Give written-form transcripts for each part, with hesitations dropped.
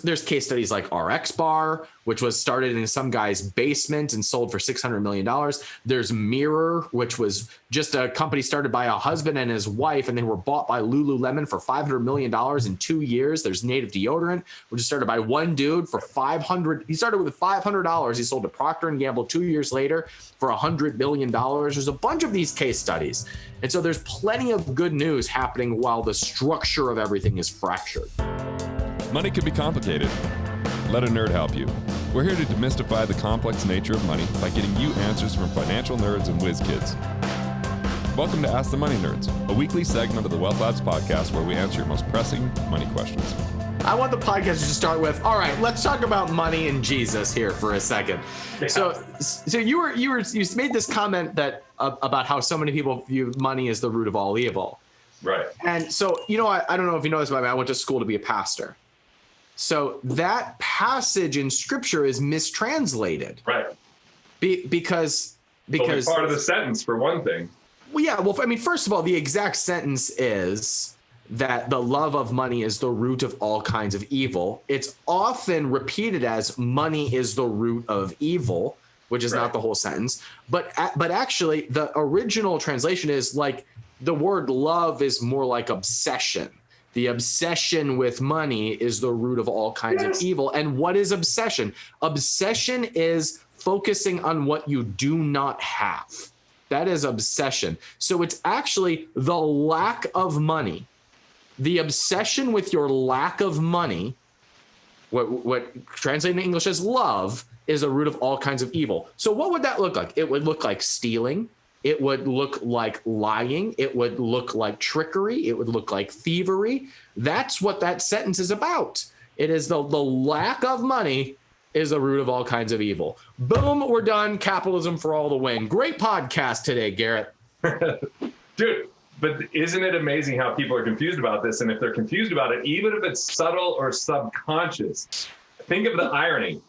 There's case studies like RX Bar, which was started in some guy's basement and sold for $600 million. There's Mirror, which was just a company started by a husband and his wife, and they were bought by Lululemon for $500 million in 2 years. There's Native Deodorant, which is started by one dude for $500. He started with $500. He sold to Procter & Gamble 2 years later for $100 million. There's a bunch of these case studies. And so there's plenty of good news happening while the structure of everything is fractured. Money can be complicated. Let a nerd help you. We're here to demystify the complex nature of money by getting you answers from financial nerds and whiz kids. Welcome to Ask the Money Nerds, a weekly segment of the Wealth Labs podcast where we answer your most pressing money questions. I want the podcast to start with, all right, let's talk about money and Jesus here for a second. Yeah. So you made this comment that about how so many people view money as the root of all evil. Right. And so, I don't know if you know this about me. I went to school to be a pastor. So that passage in scripture is mistranslated. Right. Because only part of the sentence, for one thing. Well, yeah. Well, I mean, first of all, the exact sentence is that the love of money is the root of all kinds of evil. It's often repeated as money is the root of evil, which is not the whole sentence. But actually, the original translation is like the word love is more like obsession. The obsession with money is the root of all kinds of evil. And what is obsession? Obsession is focusing on what you do not have. That is obsession. So it's actually the lack of money, the obsession with your lack of money, what translated in English as love, is a root of all kinds of evil. So what would that look like? It would look like stealing. It would look like lying. It would look like trickery. It would look like thievery. That's what that sentence is about. It is the lack of money is the root of all kinds of evil. Boom, we're done. Capitalism for all the win. Great podcast today, Garrett. Dude, but isn't it amazing how people are confused about this? And if they're confused about it, even if it's subtle or subconscious, think of the irony.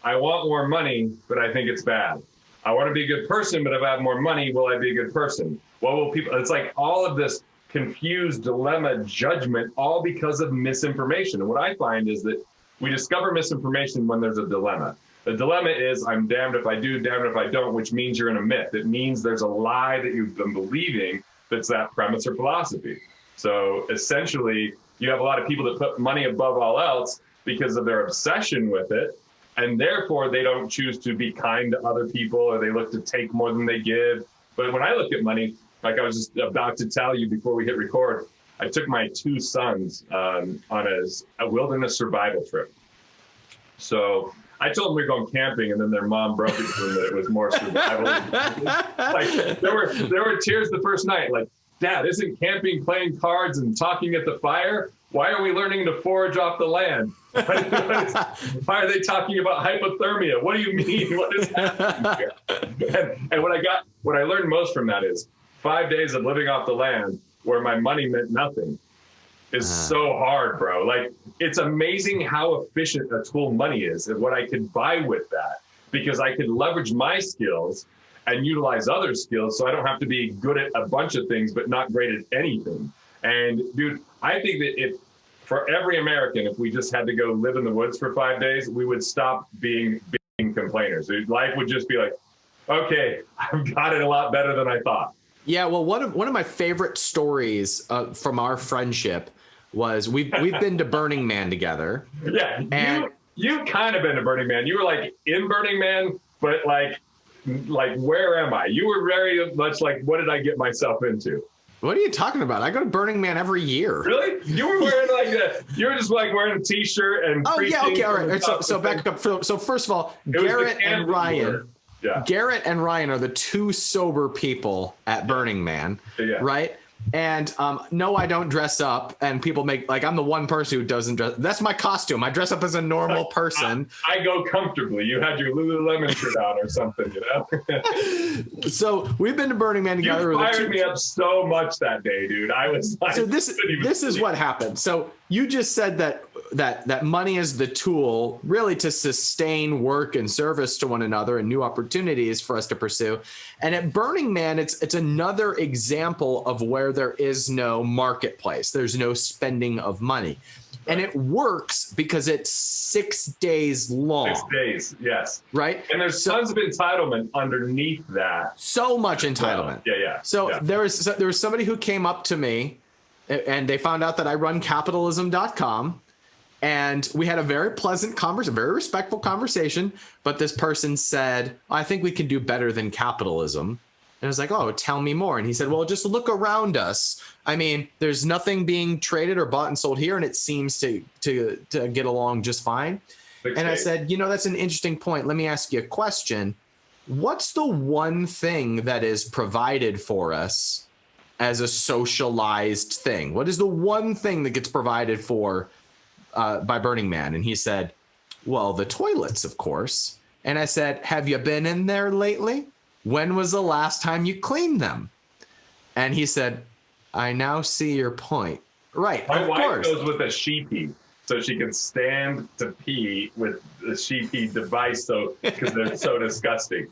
I want more money, but I think it's bad. I want to be a good person, but if I have more money, will I be a good person? What will people, it's like all of this confused dilemma, judgment, all because of misinformation. And what I find is that we discover misinformation when there's a dilemma. The dilemma is I'm damned if I do, damned if I don't, which means you're in a myth. It means there's a lie that you've been believing that's that premise or philosophy. So essentially, you have a lot of people that put money above all else because of their obsession with it. And therefore, they don't choose to be kind to other people, or they look to take more than they give. But when I look at money, like I was just about to tell you before we hit record, I took my two sons on a wilderness survival trip. So I told them we were going camping, and then their mom broke it to them that it was more survival. Like there were tears the first night. Like, Dad, isn't camping playing cards and talking at the fire? Why are we learning to forage off the land? Why are they talking about hypothermia? What do you mean? What is happening here? And what I learned most from that is 5 days of living off the land where my money meant nothing is so hard, bro. Like, it's amazing how efficient a tool money is and what I could buy with that, because I could leverage my skills and utilize other skills so I don't have to be good at a bunch of things but not great at anything. And dude, I think that for every American, if we just had to go live in the woods for 5 days, we would stop being complainers. Life would just be like, okay, I've got it a lot better than I thought. Yeah, well, one of my favorite stories from our friendship was we've been to Burning Man together. Yeah, and you've kind of been to Burning Man. You were like in Burning Man, but like where am I? You were very much like, what did I get myself into? What are you talking about? I go to Burning Man every year. Really? You were wearing you were just like wearing a t-shirt and yeah, okay, all right. So back up. So first of all, Garrett and Ryan. Yeah. Garrett and Ryan are the two sober people at Burning Man, right? And no, I don't dress up. And people make like I'm the one person who doesn't dress. That's my costume. I dress up as a normal person. I go comfortably. You had your Lululemon shirt on or something, you know. So we've been to Burning Man together. You fired me up so much that day, dude. I was like, so this is what happened. So you just said that money is the tool really to sustain work and service to one another and new opportunities for us to pursue. And at Burning Man, it's another example of where there is no marketplace. There's no spending of money. And it works because it's 6 days long. 6 days, yes. Right? And there's tons of entitlement underneath that. So much entitlement. Yeah. So there was somebody who came up to me and they found out that I run capitalism.com. And we had a very pleasant conversation, very respectful conversation. But this person said, I think we can do better than capitalism. And I was like, oh, tell me more. And he said, well, just look around us. I mean, there's nothing being traded or bought and sold here, and it seems to get along just fine. And I said, that's an interesting point. Let me ask you a question. What's the one thing that is provided for us as a socialized thing? What is the one thing that gets provided for by Burning Man? And he said, well, the toilets, of course. And I said, have you been in there lately? When was the last time you cleaned them? And he said, I now see your point. Right, My of wife course. goes with a sheepy, so she can stand to pee with the sheepy device, because they're so disgusting.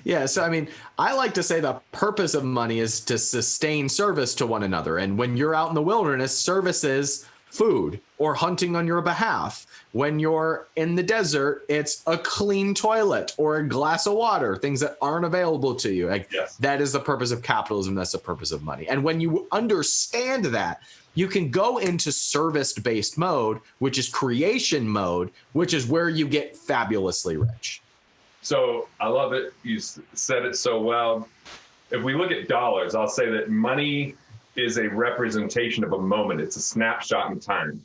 Yeah, so I mean, I like to say the purpose of money is to sustain service to one another. And when you're out in the wilderness, service is food or hunting on your behalf. When you're in the desert, it's a clean toilet or a glass of water, things that aren't available to you. Yes. That is the purpose of capitalism. That's the purpose of money. And when you understand that, you can go into service-based mode, which is creation mode, which is where you get fabulously rich. So I love it. You said it so well. If we look at dollars, I'll say that money is a representation of a moment. It's a snapshot in time.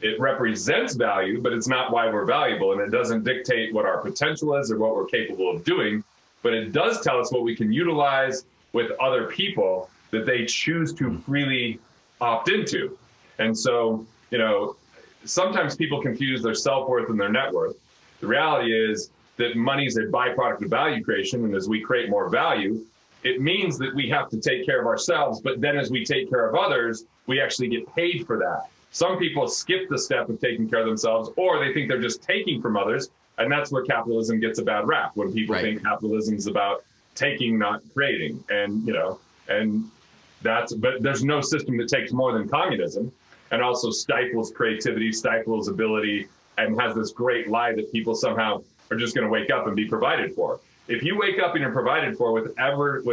It represents value, but it's not why we're valuable, and it doesn't dictate what our potential is or what we're capable of doing, but it does tell us what we can utilize with other people that they choose to freely opt into. And so, sometimes people confuse their self-worth and their net worth. The reality is that money is a byproduct of value creation, and as we create more value, it means that we have to take care of ourselves, but then as we take care of others, we actually get paid for that. Some people skip the step of taking care of themselves, or they think they're just taking from others. And that's where capitalism gets a bad rap, when people think capitalism is about taking, not creating. But there's no system that takes more than communism, and also stifles creativity, stifles ability, and has this great lie that people somehow are just going to wake up and be provided for. If you wake up and you're provided for with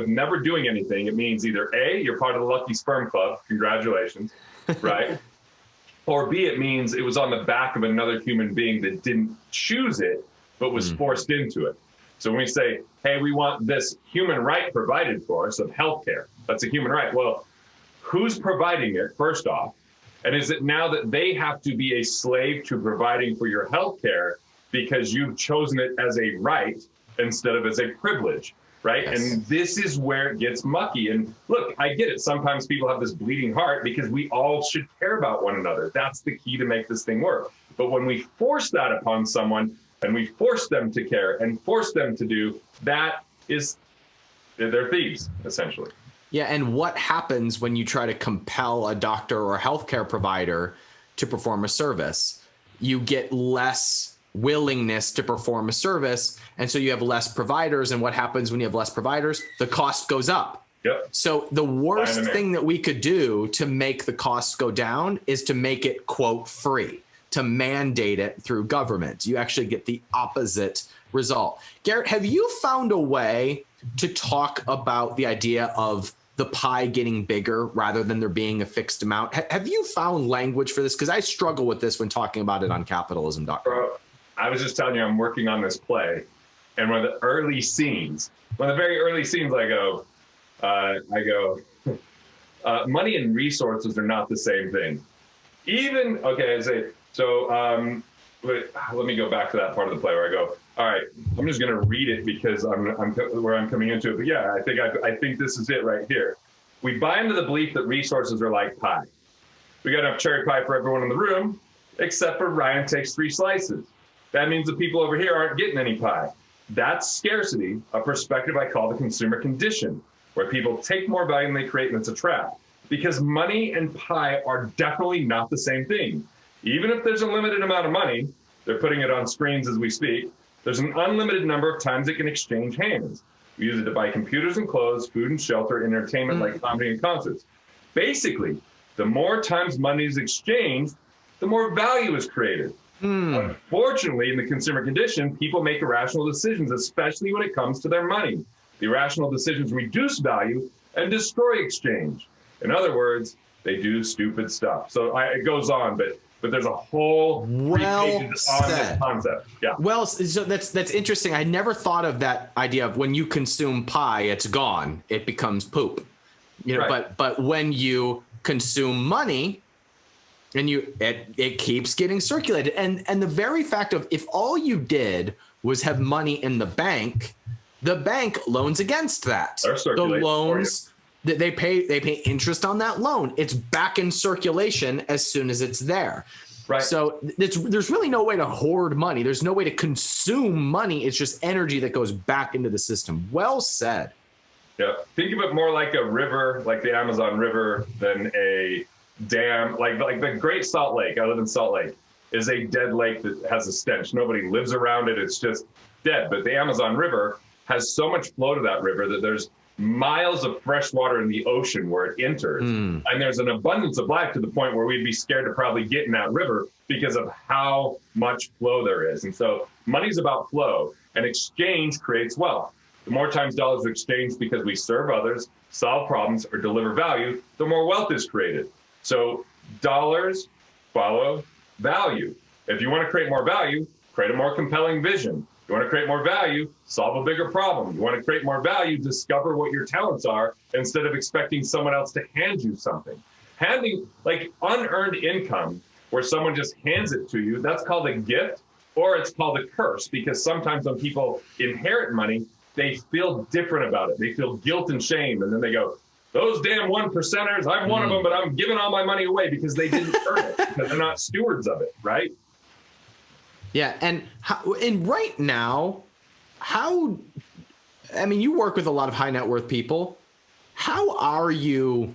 never doing anything, it means either A, you're part of the lucky sperm club, congratulations, right? Or B, it means it was on the back of another human being that didn't choose it, but was forced into it. So when we say, hey, we want this human right provided for us of healthcare, that's a human right. Well, who's providing it, first off? And is it now that they have to be a slave to providing for your healthcare because you've chosen it as a right instead of as a privilege? Right. Yes. And this is where it gets mucky. And look, I get it. Sometimes people have this bleeding heart because we all should care about one another. That's the key to make this thing work. But when we force that upon someone and we force them to care and force them to do, they're thieves, essentially. Yeah. And what happens when you try to compel a doctor or a healthcare provider to perform a service? You get less willingness to perform a service, and so you have less providers. And what happens when you have less providers? The cost goes up. Yep. So the worst thing that we could do to make the costs go down is to make it, quote, free, to mandate it through government. You actually get the opposite result. Garrett, have you found a way to talk about the idea of the pie getting bigger rather than there being a fixed amount? Have you found language for this? Because I struggle with this when talking about it on capitalism.com. I was just telling you, I'm working on this play, and one of the very early scenes, I go, money and resources are not the same thing. Let me go back to that part of the play where I go, all right, I'm just going to read it because I'm coming into it. But yeah, I think this is it right here. We buy into the belief that resources are like pie. We got enough cherry pie for everyone in the room, except for Ryan takes 3 slices. That means the people over here aren't getting any pie. That's scarcity, a perspective I call the consumer condition, where people take more value than they create, and it's a trap. Because money and pie are definitely not the same thing. Even if there's a limited amount of money, they're putting it on screens as we speak, there's an unlimited number of times it can exchange hands. We use it to buy computers and clothes, food and shelter, entertainment like comedy and concerts. Basically, The more times money is exchanged, the more value is created. Unfortunately, in the consumer condition, people make irrational decisions, especially when it comes to their money. The irrational decisions reduce value and destroy exchange. In other words, they do stupid stuff. So it goes on, but there's a whole 3 pages on this concept. Yeah. Well, so that's interesting. I never thought of that idea of when you consume pie, it's gone. It becomes poop. You know, Right. but when you consume money, and it keeps getting circulated. And the very fact of if all you did was have money in the bank loans against that. The loans that they pay interest on that loan. It's back in circulation as soon as it's there. Right. So there's really no way to hoard money. There's no way to consume money. It's just energy that goes back into the system. Well said. Yeah. Think of it more like a river, like the Amazon River, than a dam. Like the Great Salt Lake. I live in Salt Lake. Is a dead lake that has a stench. Nobody lives around it. It's just dead. But the Amazon River has so much flow to that river that there's miles of fresh water in the ocean where it enters. And there's an abundance of life to the point where we'd be scared to probably get in that river because of how much flow there is. And so money's about flow, and exchange creates wealth. The more times dollars are exchanged because we serve others, solve problems, or deliver value, the more wealth is created. So dollars follow value. If you want to create more value, create a more compelling vision. You want to create more value, solve a bigger problem. You want to create more value, discover what your talents are instead of expecting someone else to hand you something. Handing, like unearned income, where someone just hands it to you, that's called a gift, or it's called a curse, because sometimes when people inherit money, they feel different about it. They feel guilt and shame, and then they go, those damn 1%ers, I'm one of them, but I'm giving all my money away because they didn't earn it, because they're not stewards of it, right? Yeah, and right now, you work with a lot of high net worth people. How are you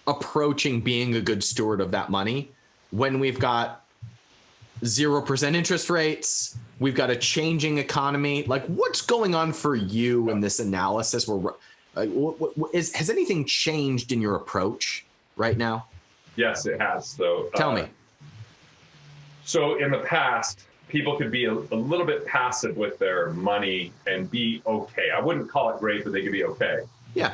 approaching being a good steward of that money when we've got 0% interest rates? We've got a changing economy. Like, what's going on for you in this analysis? Has anything changed in your approach right now? Yes, it has. So tell me. So in the past, people could be a little bit passive with their money and be okay. I wouldn't call it great, but they could be okay. Yeah.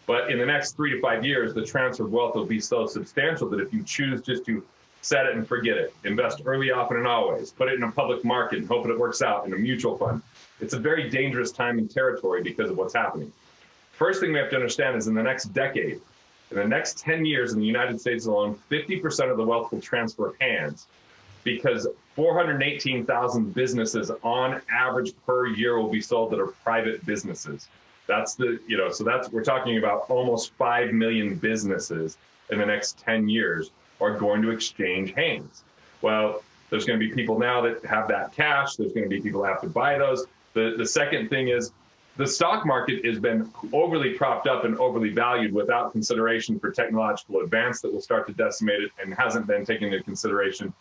But in the next 3 to 5 years, the transfer of wealth will be so substantial that if you choose just to set it and forget it, invest early, often, and always, put it in a public market and hope that it works out in a mutual fund, it's a very dangerous time and territory because of what's happening. First thing we have to understand is in the next decade, in the next 10 years in the United States alone, 50% of the wealth will transfer hands, because 418,000 businesses on average per year will be sold that are private businesses. That's we're talking about almost 5 million businesses in the next 10 years are going to exchange hands. Well, there's going to be people now that have that cash. There's going to be people that have to buy those. The second thing is the stock market has been overly propped up and overly valued without consideration for technological advance that will start to decimate it, and hasn't been taken into consideration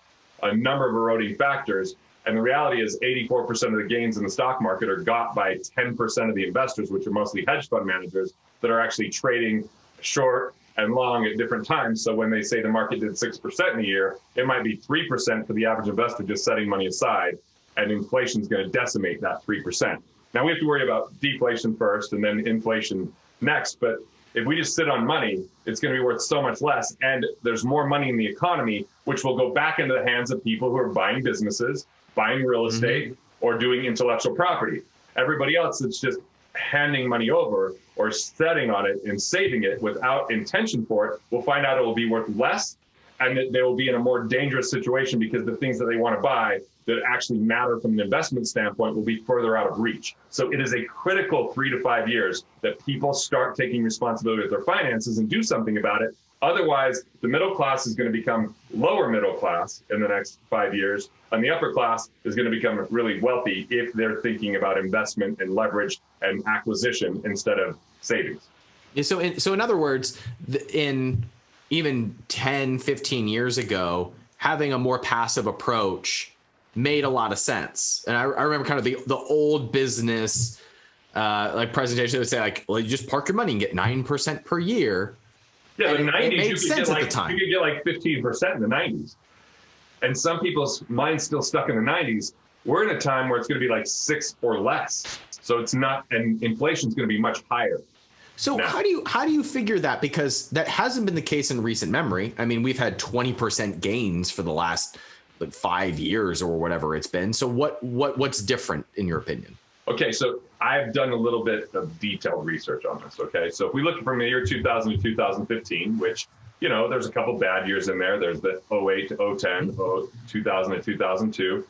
a number of eroding factors. And the reality is 84% of the gains in the stock market are got by 10% of the investors, which are mostly hedge fund managers that are actually trading short and long at different times. So when they say the market did 6% in a year, it might be 3% for the average investor just setting money aside, and inflation is going to decimate that 3%. Now we have to worry about deflation first and then inflation next. But if we just sit on money, it's going to be worth so much less. And there's more money in the economy, which will go back into the hands of people who are buying businesses, buying real estate, or doing intellectual property. Everybody else that's just handing money over or setting on it and saving it without intention for it will find out it will be worth less, and that they will be in a more dangerous situation because the things that they want to buy that actually matter from an investment standpoint will be further out of reach. So it is a critical 3 to 5 years that people start taking responsibility with their finances and do something about it. Otherwise, the middle class is going to become lower middle class in the next 5 years, and the upper class is going to become really wealthy if they're thinking about investment and leverage and acquisition instead of savings. Yeah, so in other words, in even 10, 15 years ago, having a more passive approach made a lot of sense. And I remember kind of the old business like presentation that would say, like, well, you just park your money and get 9% per year. Yeah, the And it 90s, made you could sense get at the like time. you could get like 15% in the 90s. And some people's minds still stuck in the 90s. We're in a time where it's going to be like 6 or less. So it's not, and inflation's going to be much higher. So now. how do you figure that? Because that hasn't been the case in recent memory. I mean, we've had 20% gains for the last like 5 years or whatever it's been. So what's different in your opinion? Okay, so I've done a little bit of detailed research on this. Okay, so if we look from the year 2000 to 2015, which, you know, there's a couple bad years in there. There's the 08 to 010, 2000 to 2002.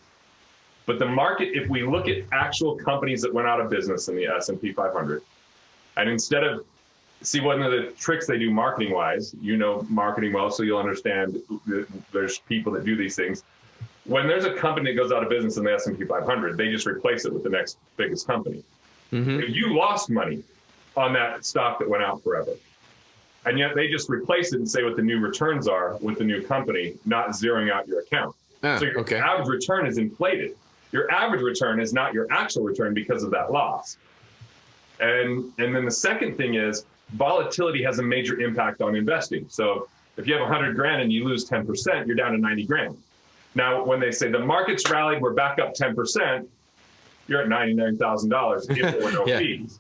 But the market, if we look at actual companies that went out of business in the S&P 500, and instead of, see, one of the tricks they do marketing wise, you know marketing well, so you'll understand that there's people that do these things. When there's a company that goes out of business in the S&P 500, they just replace it with the next biggest company. Mm-hmm. If you lost money on that stock that went out forever, and yet they just replace it and say what the new returns are with the new company, not zeroing out your account. So your average return is inflated. Your average return is not your actual return because of that loss. And then the second thing is volatility has a major impact on investing. So if you have 100 grand and you lose 10%, you're down to 90 grand. Now, when they say the market's rallied, we're back up 10%, you're at $99,000 if there were no fees.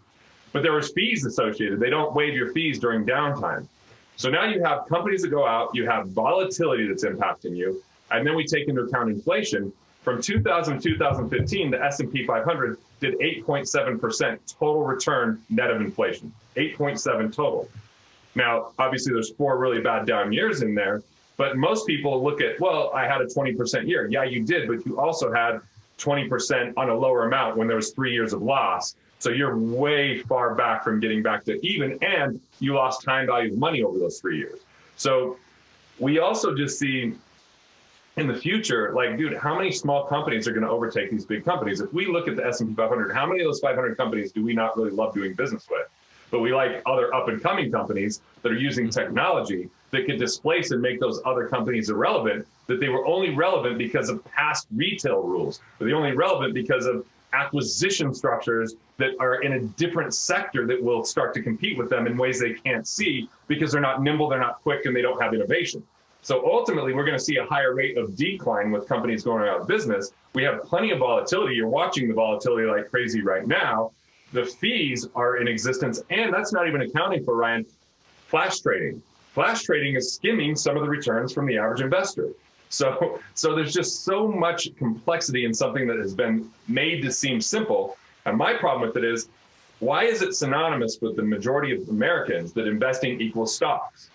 But there was fees associated. They don't waive your fees during downtime. So now you have companies that go out, you have volatility that's impacting you, and then we take into account inflation. From 2000 to 2015, the S&P 500 did 8.7% total return net of inflation, 8.7 total. Now, obviously, there's 4 really bad down years in there, but most people look at, well, I had a 20% year. Yeah, you did, but you also had 20% on a lower amount when there was 3 years of loss. So you're way far back from getting back to even, and you lost time value of money over those 3 years. So we also just see in the future, like, dude, how many small companies are going to overtake these big companies? If we look at the S&P 500, how many of those 500 companies do we not really love doing business with? But we like other up-and-coming companies that are using technology that could displace and make those other companies irrelevant, that they were only relevant because of past retail rules. They're only relevant because of acquisition structures that are in a different sector that will start to compete with them in ways they can't see because they're not nimble, they're not quick, and they don't have innovation. So ultimately, we're going to see a higher rate of decline with companies going out of business. We have plenty of volatility. You're watching the volatility like crazy right now. The fees are in existence, and that's not even accounting for, Ryan, flash trading. Flash trading is skimming some of the returns from the average investor. So there's just so much complexity in something that has been made to seem simple. And my problem with it is, why is it synonymous with the majority of Americans that investing equals stocks?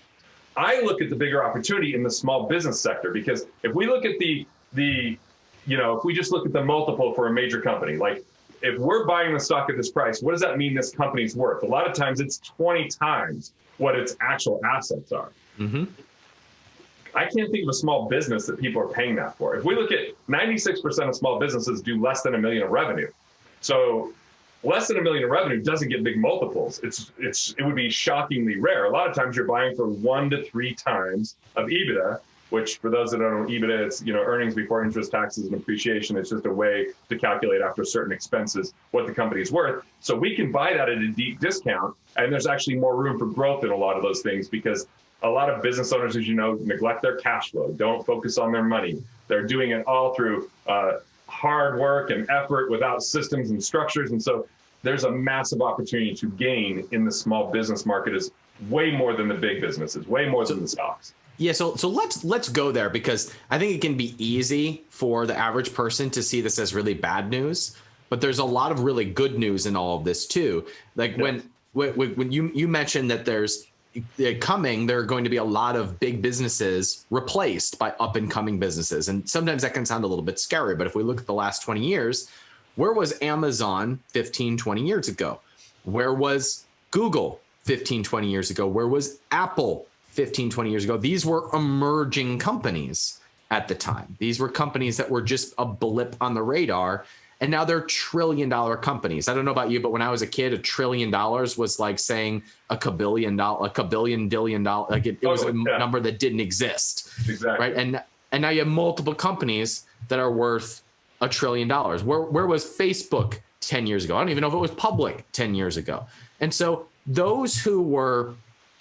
I look at the bigger opportunity in the small business sector, because if we look at if we just look at the multiple for a major company, like if we're buying the stock at this price, what does that mean this company's worth? A lot of times it's 20 times what its actual assets are. Mm-hmm. I can't think of a small business that people are paying that for. If we look at 96% of small businesses do less than $1 million of revenue. So less than $1 million of revenue doesn't get big multiples. It would be shockingly rare. A lot of times you're buying for 1 to 3 times of EBITDA, which for those that don't know EBITDA, it's earnings before interest, taxes, and appreciation. It's just a way to calculate after certain expenses what the company is worth. So we can buy that at a deep discount, and there's actually more room for growth in a lot of those things, because a lot of business owners, as you know, neglect their cash flow, don't focus on their money. They're doing it all through hard work and effort without systems and structures. And so there's a massive opportunity to gain in the small business market, is way more than the big businesses, way more than the stocks. Yeah, so let's go there, because I think it can be easy for the average person to see this as really bad news, but there's a lot of really good news in all of this too. Like when you mentioned that there are going to be a lot of big businesses replaced by up and coming businesses, and sometimes that can sound a little bit scary. But if we look at the last 20 years, where was Amazon 15, 20 years ago? Where was Google 15, 20 years ago? Where was Apple 15, 20 years ago? These were emerging companies at the time. These were companies that were just a blip on the radar, and now they're trillion-dollar companies. I don't know about you, but when I was a kid, $1 trillion was like saying a kabillion dillion dollar. Like it was a number that didn't exist. Exactly. Right. And now you have multiple companies that are worth $1 trillion. Where was Facebook 10 years ago? I don't even know if it was public 10 years ago. And so those who were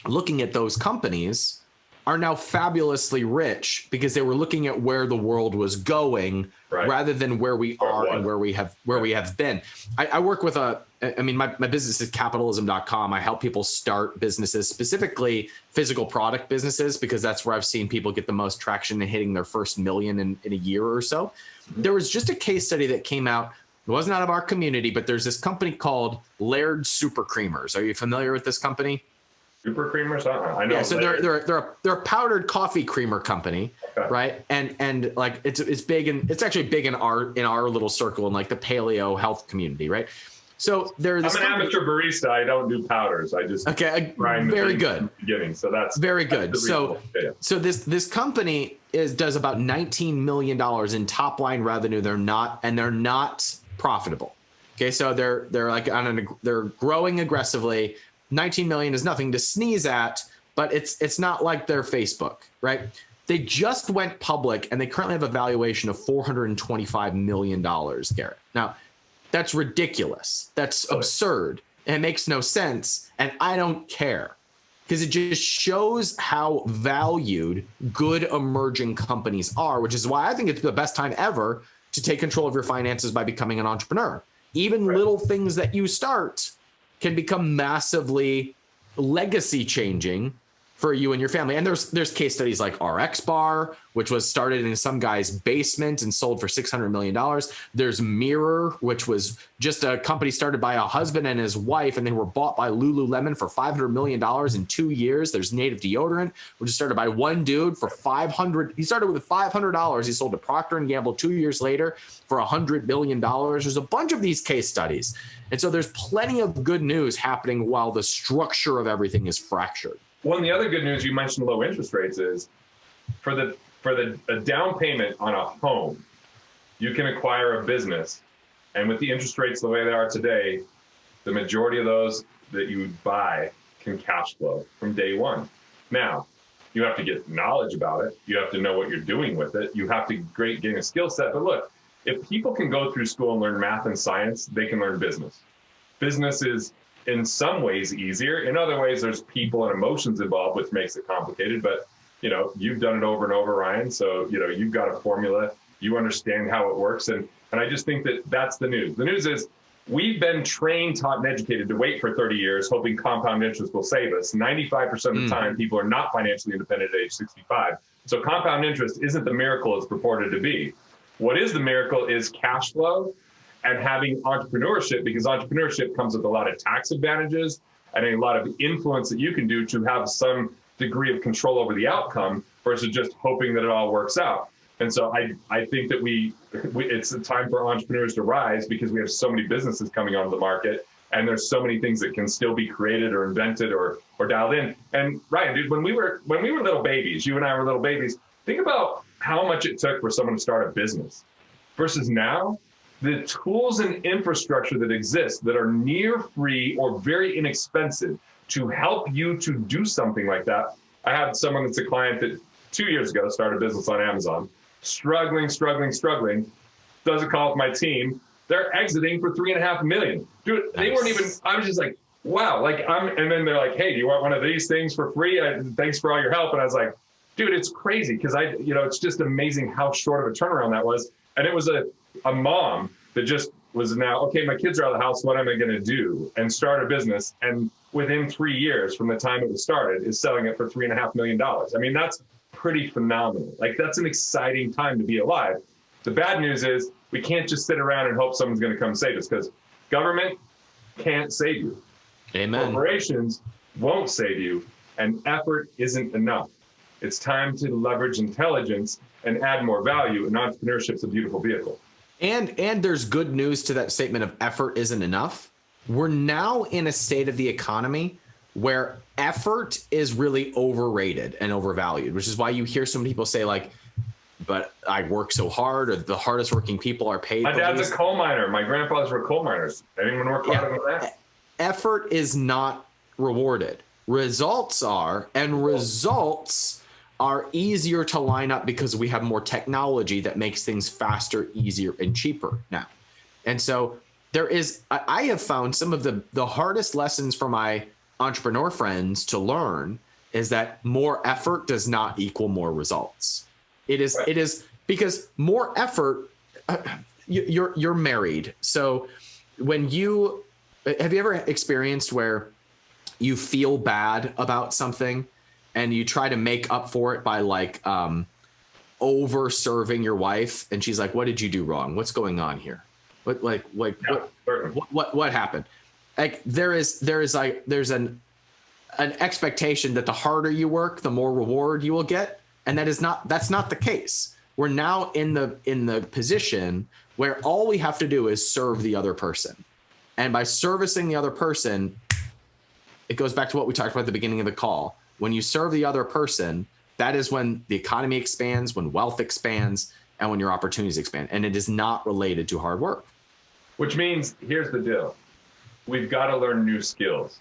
looking at those companies are now fabulously rich because they were looking at where the world was going rather than where we are and where we have been. I work with my business is capitalism.com. I help people start businesses, specifically physical product businesses, because that's where I've seen people get the most traction in hitting their first million in a year or so. There was just a case study that came out. It wasn't out of our community, but there's this company called Laird Super Creamers. Are you familiar with this company? Super creamers? I know. Yeah, so they're a powdered coffee creamer company, right? And like it's big, and it's actually big in our little circle in like the paleo health community, right? So there's I'm an amateur barista. I don't do powders. I just very good from the beginning. So that's very good. That's so this company does about $19 million in top line revenue. They're not profitable. Okay, so they're like they're growing aggressively. 19 million is nothing to sneeze at, but it's not like their Facebook, right? They just went public and they currently have a valuation of $425 million, Garrett. Now, that's ridiculous. That's absurd. And it makes no sense. And I don't care because it just shows how valued good emerging companies are, which is why I think it's the best time ever to take control of your finances by becoming an entrepreneur. Even little things that you start can become massively legacy changing for you and your family. And there's case studies like RX Bar, which was started in some guy's basement and sold for $600 million. There's Mirror, which was just a company started by a husband and his wife, and they were bought by Lululemon for $500 million in 2 years. There's Native Deodorant, which was started by one dude for $500. He started with $500. He sold to Procter & Gamble 2 years later for $100 million. There's a bunch of these case studies. And so there's plenty of good news happening while the structure of everything is fractured. Well, and the other good news, you mentioned low interest rates, is for a down payment on a home, you can acquire a business. And with the interest rates the way they are today, the majority of those that you buy can cash flow from day one. Now, you have to get knowledge about it. You have to know what you're doing with it. You have to gain a skill set. But look, if people can go through school and learn math and science, they can learn business. Business is in some ways easier. In other ways, there's people and emotions involved, which makes it complicated. But, you've done it over and over, Ryan. So, you've got a formula. You understand how it works. And I just think that that's the news. The news is we've been trained, taught, and educated to wait for 30 years, hoping compound interest will save us. 95% of the time, people are not financially independent at age 65. So compound interest isn't the miracle it's purported to be. What is the miracle is cash flow and having entrepreneurship, because entrepreneurship comes with a lot of tax advantages and a lot of influence that you can do to have some degree of control over the outcome versus just hoping that it all works out. And so I think that it's a time for entrepreneurs to rise because we have so many businesses coming onto the market and there's so many things that can still be created or invented or dialed in. And Ryan, dude, when we were little babies, you and I were little babies, think about how much it took for someone to start a business versus now. The tools and infrastructure that exist that are near free or very inexpensive to help you to do something like that. I had someone that's a client that 2 years ago started a business on Amazon, struggling, does a call with my team. They're exiting for $3.5 million. Dude, they weren't even, I was just like, wow. And then they're like, hey, do you want one of these things for free? Thanks for all your help. And I was like, dude, it's crazy. Cause it's just amazing how short of a turnaround that was. And it was a mom that just was now, okay, my kids are out of the house. What am I going to do? And start a business. And within 3 years from the time it was started is selling it for $3.5 million. I mean, that's pretty phenomenal. Like that's an exciting time to be alive. The bad news is we can't just sit around and hope someone's going to come save us because government can't save you. Amen. Corporations won't save you and effort isn't enough. It's time to leverage intelligence and add more value, and entrepreneurship's a beautiful vehicle. And there's good news to that statement of effort isn't enough. We're now in a state of the economy where effort is really overrated and overvalued, which is why you hear some people say like, but I work so hard, or the hardest working people are paid. My dad's a coal miner. My grandfathers were coal miners. Anyone work harder than that? Effort is not rewarded. Results are, and results are easier to line up because we have more technology that makes things faster, easier, and cheaper now. And so I have found some of the hardest lessons for my entrepreneur friends to learn is that more effort does not equal more results. It is because more effort, you're married. So have you ever experienced where you feel bad about something and you try to make up for it by like over serving your wife, and she's like, what did you do wrong? What's going on here? What happened? Like there's an expectation that the harder you work, the more reward you will get. And that's not the case. We're now in the position where all we have to do is serve the other person. And by servicing the other person, it goes back to what we talked about at the beginning of the call. When you serve the other person, that is when the economy expands, when wealth expands, and when your opportunities expand. And it is not related to hard work. Which means, here's the deal. We've got to learn new skills.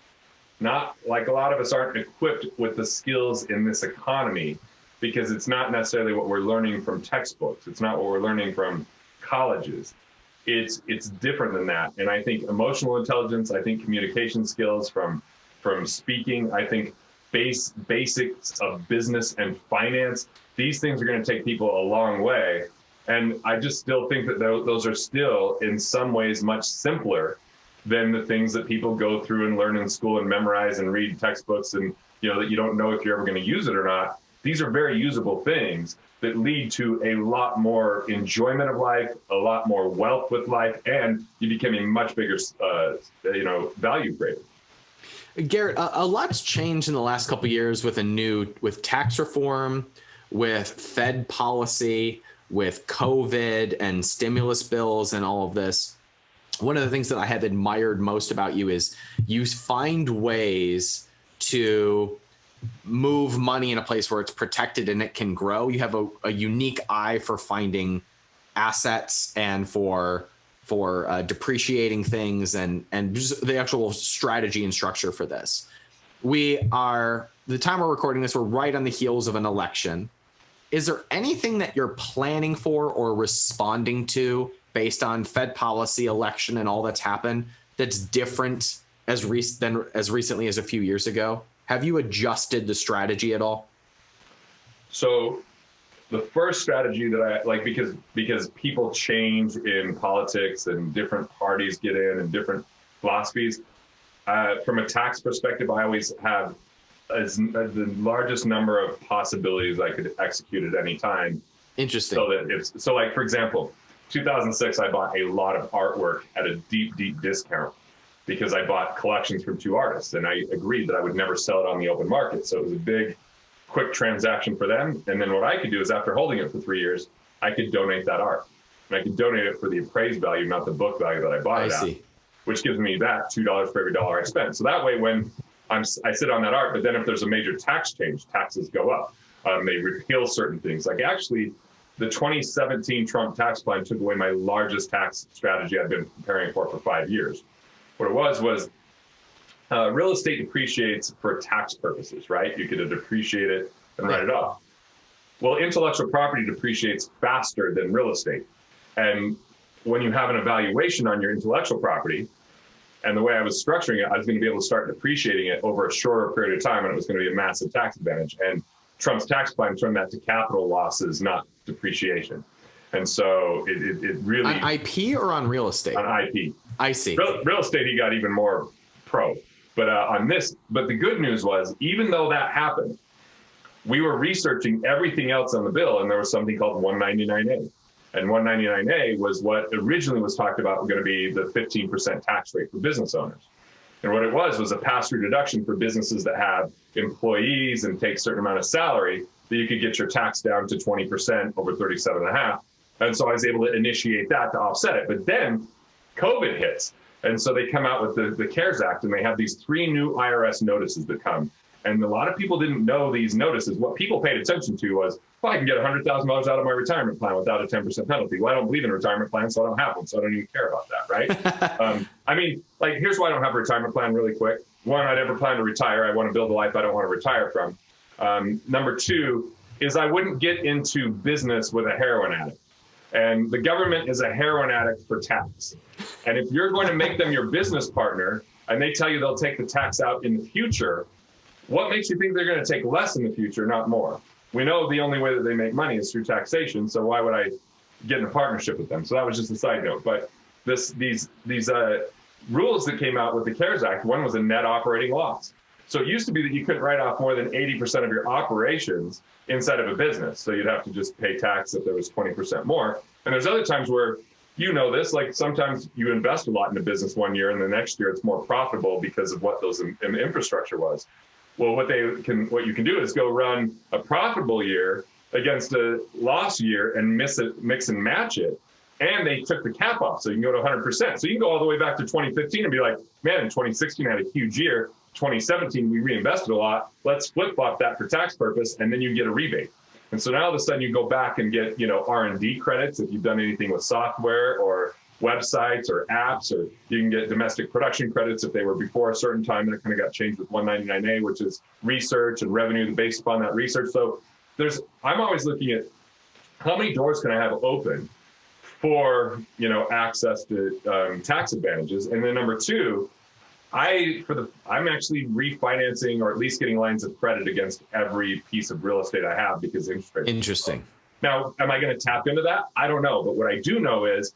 Not like a lot of us aren't equipped with the skills in this economy, because it's not necessarily what we're learning from textbooks. It's not what we're learning from colleges. It's different than that. And I think emotional intelligence, I think communication skills from speaking, I think basics of business and finance, these things are going to take people a long way. And I just still think that those are still in some ways much simpler than the things that people go through and learn in school and memorize and read textbooks and, that you don't know if you're ever going to use it or not. These are very usable things that lead to a lot more enjoyment of life, a lot more wealth with life, and you become a much bigger, value creator. Garrett, a lot's changed in the last couple of years with tax reform, with Fed policy, with COVID and stimulus bills and all of this. One of the things that I have admired most about you is you find ways to move money in a place where it's protected and it can grow. You have a unique eye for finding assets and for depreciating things and just the actual strategy and structure for this. The time we're recording this, we're right on the heels of an election. Is there anything that you're planning for or responding to based on Fed policy, election, and all that's happened that's different as recently as a few years ago? Have you adjusted the strategy at all? So the first strategy that I like, because people change in politics and different parties get in and different philosophies, from a tax perspective, I always have the largest number of possibilities I could execute at any time. Interesting. So like, for example, 2006, I bought a lot of artwork at a deep, deep discount because I bought collections from two artists, and I agreed that I would never sell it on the open market. So it was a big, quick transaction for them. And then what I could do is, after holding it for 3 years, I could donate that art. And I could donate it for the appraised value, not the book value that I bought it at, which gives me that $2 for every dollar I spent. So that way, when I sit on that art, but then if there's a major tax change, taxes go up. They repeal certain things. Like actually, the 2017 Trump tax plan took away my largest tax strategy I've been preparing for 5 years. What it was real estate depreciates for tax purposes, right? You could depreciate it and write it off. Well, intellectual property depreciates faster than real estate. And when you have an evaluation on your intellectual property, and the way I was structuring it, I was going to be able to start depreciating it over a shorter period of time, and it was going to be a massive tax advantage. And Trump's tax plan turned that to capital losses, not depreciation. And so it really... On IP or on real estate? On IP. I see. Real estate, he got even more pro. But the good news was, even though that happened, we were researching everything else on the bill, and there was something called 199A. And 199A was what originally was talked about going to be the 15% tax rate for business owners. And what it was a pass-through deduction for businesses that have employees and take a certain amount of salary, that you could get your tax down to 20% over 37.5. And so I was able to initiate that to offset it. But then COVID hits. And so they come out with the CARES Act, and they have these 3 new IRS notices that come. And a lot of people didn't know these notices. What people paid attention to was, well, I can get $100,000 out of my retirement plan without a 10% penalty. Well, I don't believe in a retirement plan, so I don't have one. So I don't even care about that, right? Here's why I don't have a retirement plan really quick. One, I never plan to retire. I want to build a life I don't want to retire from. Number 2 is I wouldn't get into business with a heroin addict. And the government is a heroin addict for tax. And if you're going to make them your business partner, and they tell you they'll take the tax out in the future, what makes you think they're going to take less in the future, not more? We know the only way that they make money is through taxation, so why would I get in a partnership with them? So that was just a side note. But these rules that came out with the CARES Act, one was a net operating loss. So it used to be that you couldn't write off more than 80% of your operations inside of a business. So you'd have to just pay tax if there was 20% more. And there's other times where, you know this, like sometimes you invest a lot in a business one year and the next year it's more profitable because of what those infrastructure was. Well, what you can do is go run a profitable year against a loss year and mix and match it. And they took the cap off, so you can go to 100%. So you can go all the way back to 2015 and be like, man, in 2016 I had a huge year. 2017 we reinvested a lot. Let's flip-flop that for tax purpose, and then you get a rebate. And so now all of a sudden you go back and get, R&D credits if you've done anything with software or websites or apps, or you can get domestic production credits if they were before a certain time. That kind of got changed with 199A, which is research and revenue based upon that research. So I'm always looking at how many doors can I have open for access to tax advantages. And then number two, I'm actually refinancing or at least getting lines of credit against every piece of real estate I have because interest rates. Interesting. Now, am I going to tap into that? I don't know. But what I do know is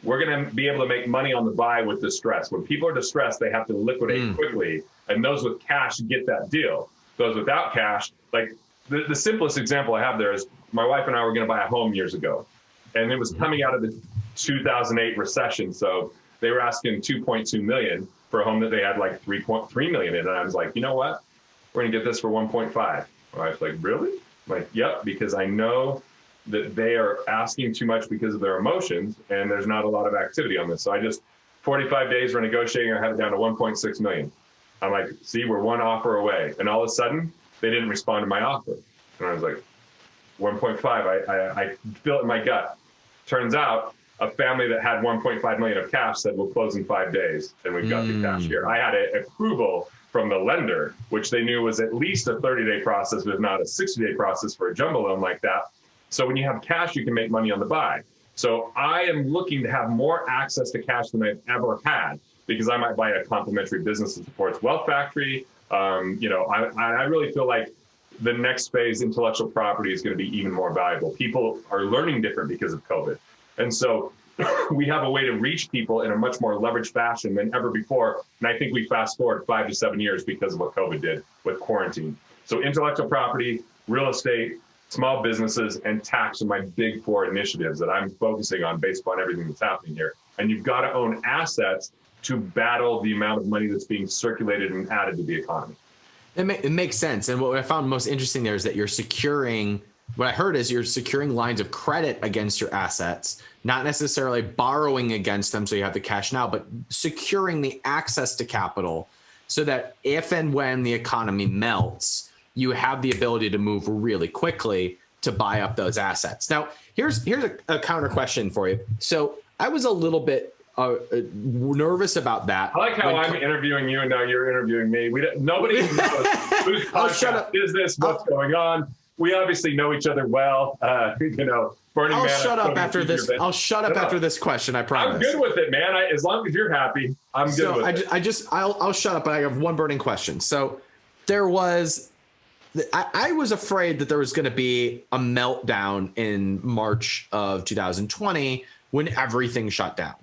we're going to be able to make money on the buy with distress. When people are distressed, they have to liquidate quickly. And those with cash get that deal. Those without cash, like the simplest example I have there is my wife and I were going to buy a home years ago. And it was coming out of the 2008 recession. So they were asking $2.2 million for a home that they had like $3.3 million in. And I was like, you know what? We're going to get this for 1.5. My wife's like, really? I'm like, yep, because I know that they are asking too much because of their emotions, and there's not a lot of activity on this. So I just 45 days we're negotiating. I had it down to 1.6 million. I'm like, see, we're one offer away. And all of a sudden, they didn't respond to my offer. And I was like, 1.5. I feel it in my gut. Turns out, a family that had 1.5 million of cash said, we'll close in 5 days, and we've got the cash here. I had an approval from the lender, which they knew was at least a 30-day process, if not a 60-day process for a jumbo loan like that. So when you have cash, you can make money on the buy. So I am looking to have more access to cash than I've ever had, because I might buy a complementary business that supports Wealth Factory. I really feel like the next phase, intellectual property, is going to be even more valuable. People are learning different because of COVID. And so we have a way to reach people in a much more leveraged fashion than ever before. And I think we fast forward 5 to 7 years because of what COVID did with quarantine. So intellectual property, real estate, small businesses, and tax are my big 4 initiatives that I'm focusing on based upon everything that's happening here. And you've got to own assets to battle the amount of money that's being circulated and added to the economy. It makes sense. And what I found most interesting there is that you're securing lines of credit against your assets, not necessarily borrowing against them so you have the cash now, but securing the access to capital so that if and when the economy melts, you have the ability to move really quickly to buy up those assets. Now, here's a counter question for you. So I was a little bit nervous about that. I like how I'm interviewing you and now you're interviewing me. Nobody knows whose podcast is this, what's going on. We obviously know each other well. Burning Man. I'll shut up after this. I'll shut up after this question. I promise. I'm good with it, man. As long as you're happy, I'm good with it. I'll shut up. But I have one burning question. So there was. I was afraid that there was going to be a meltdown in March of 2020 when everything shut down.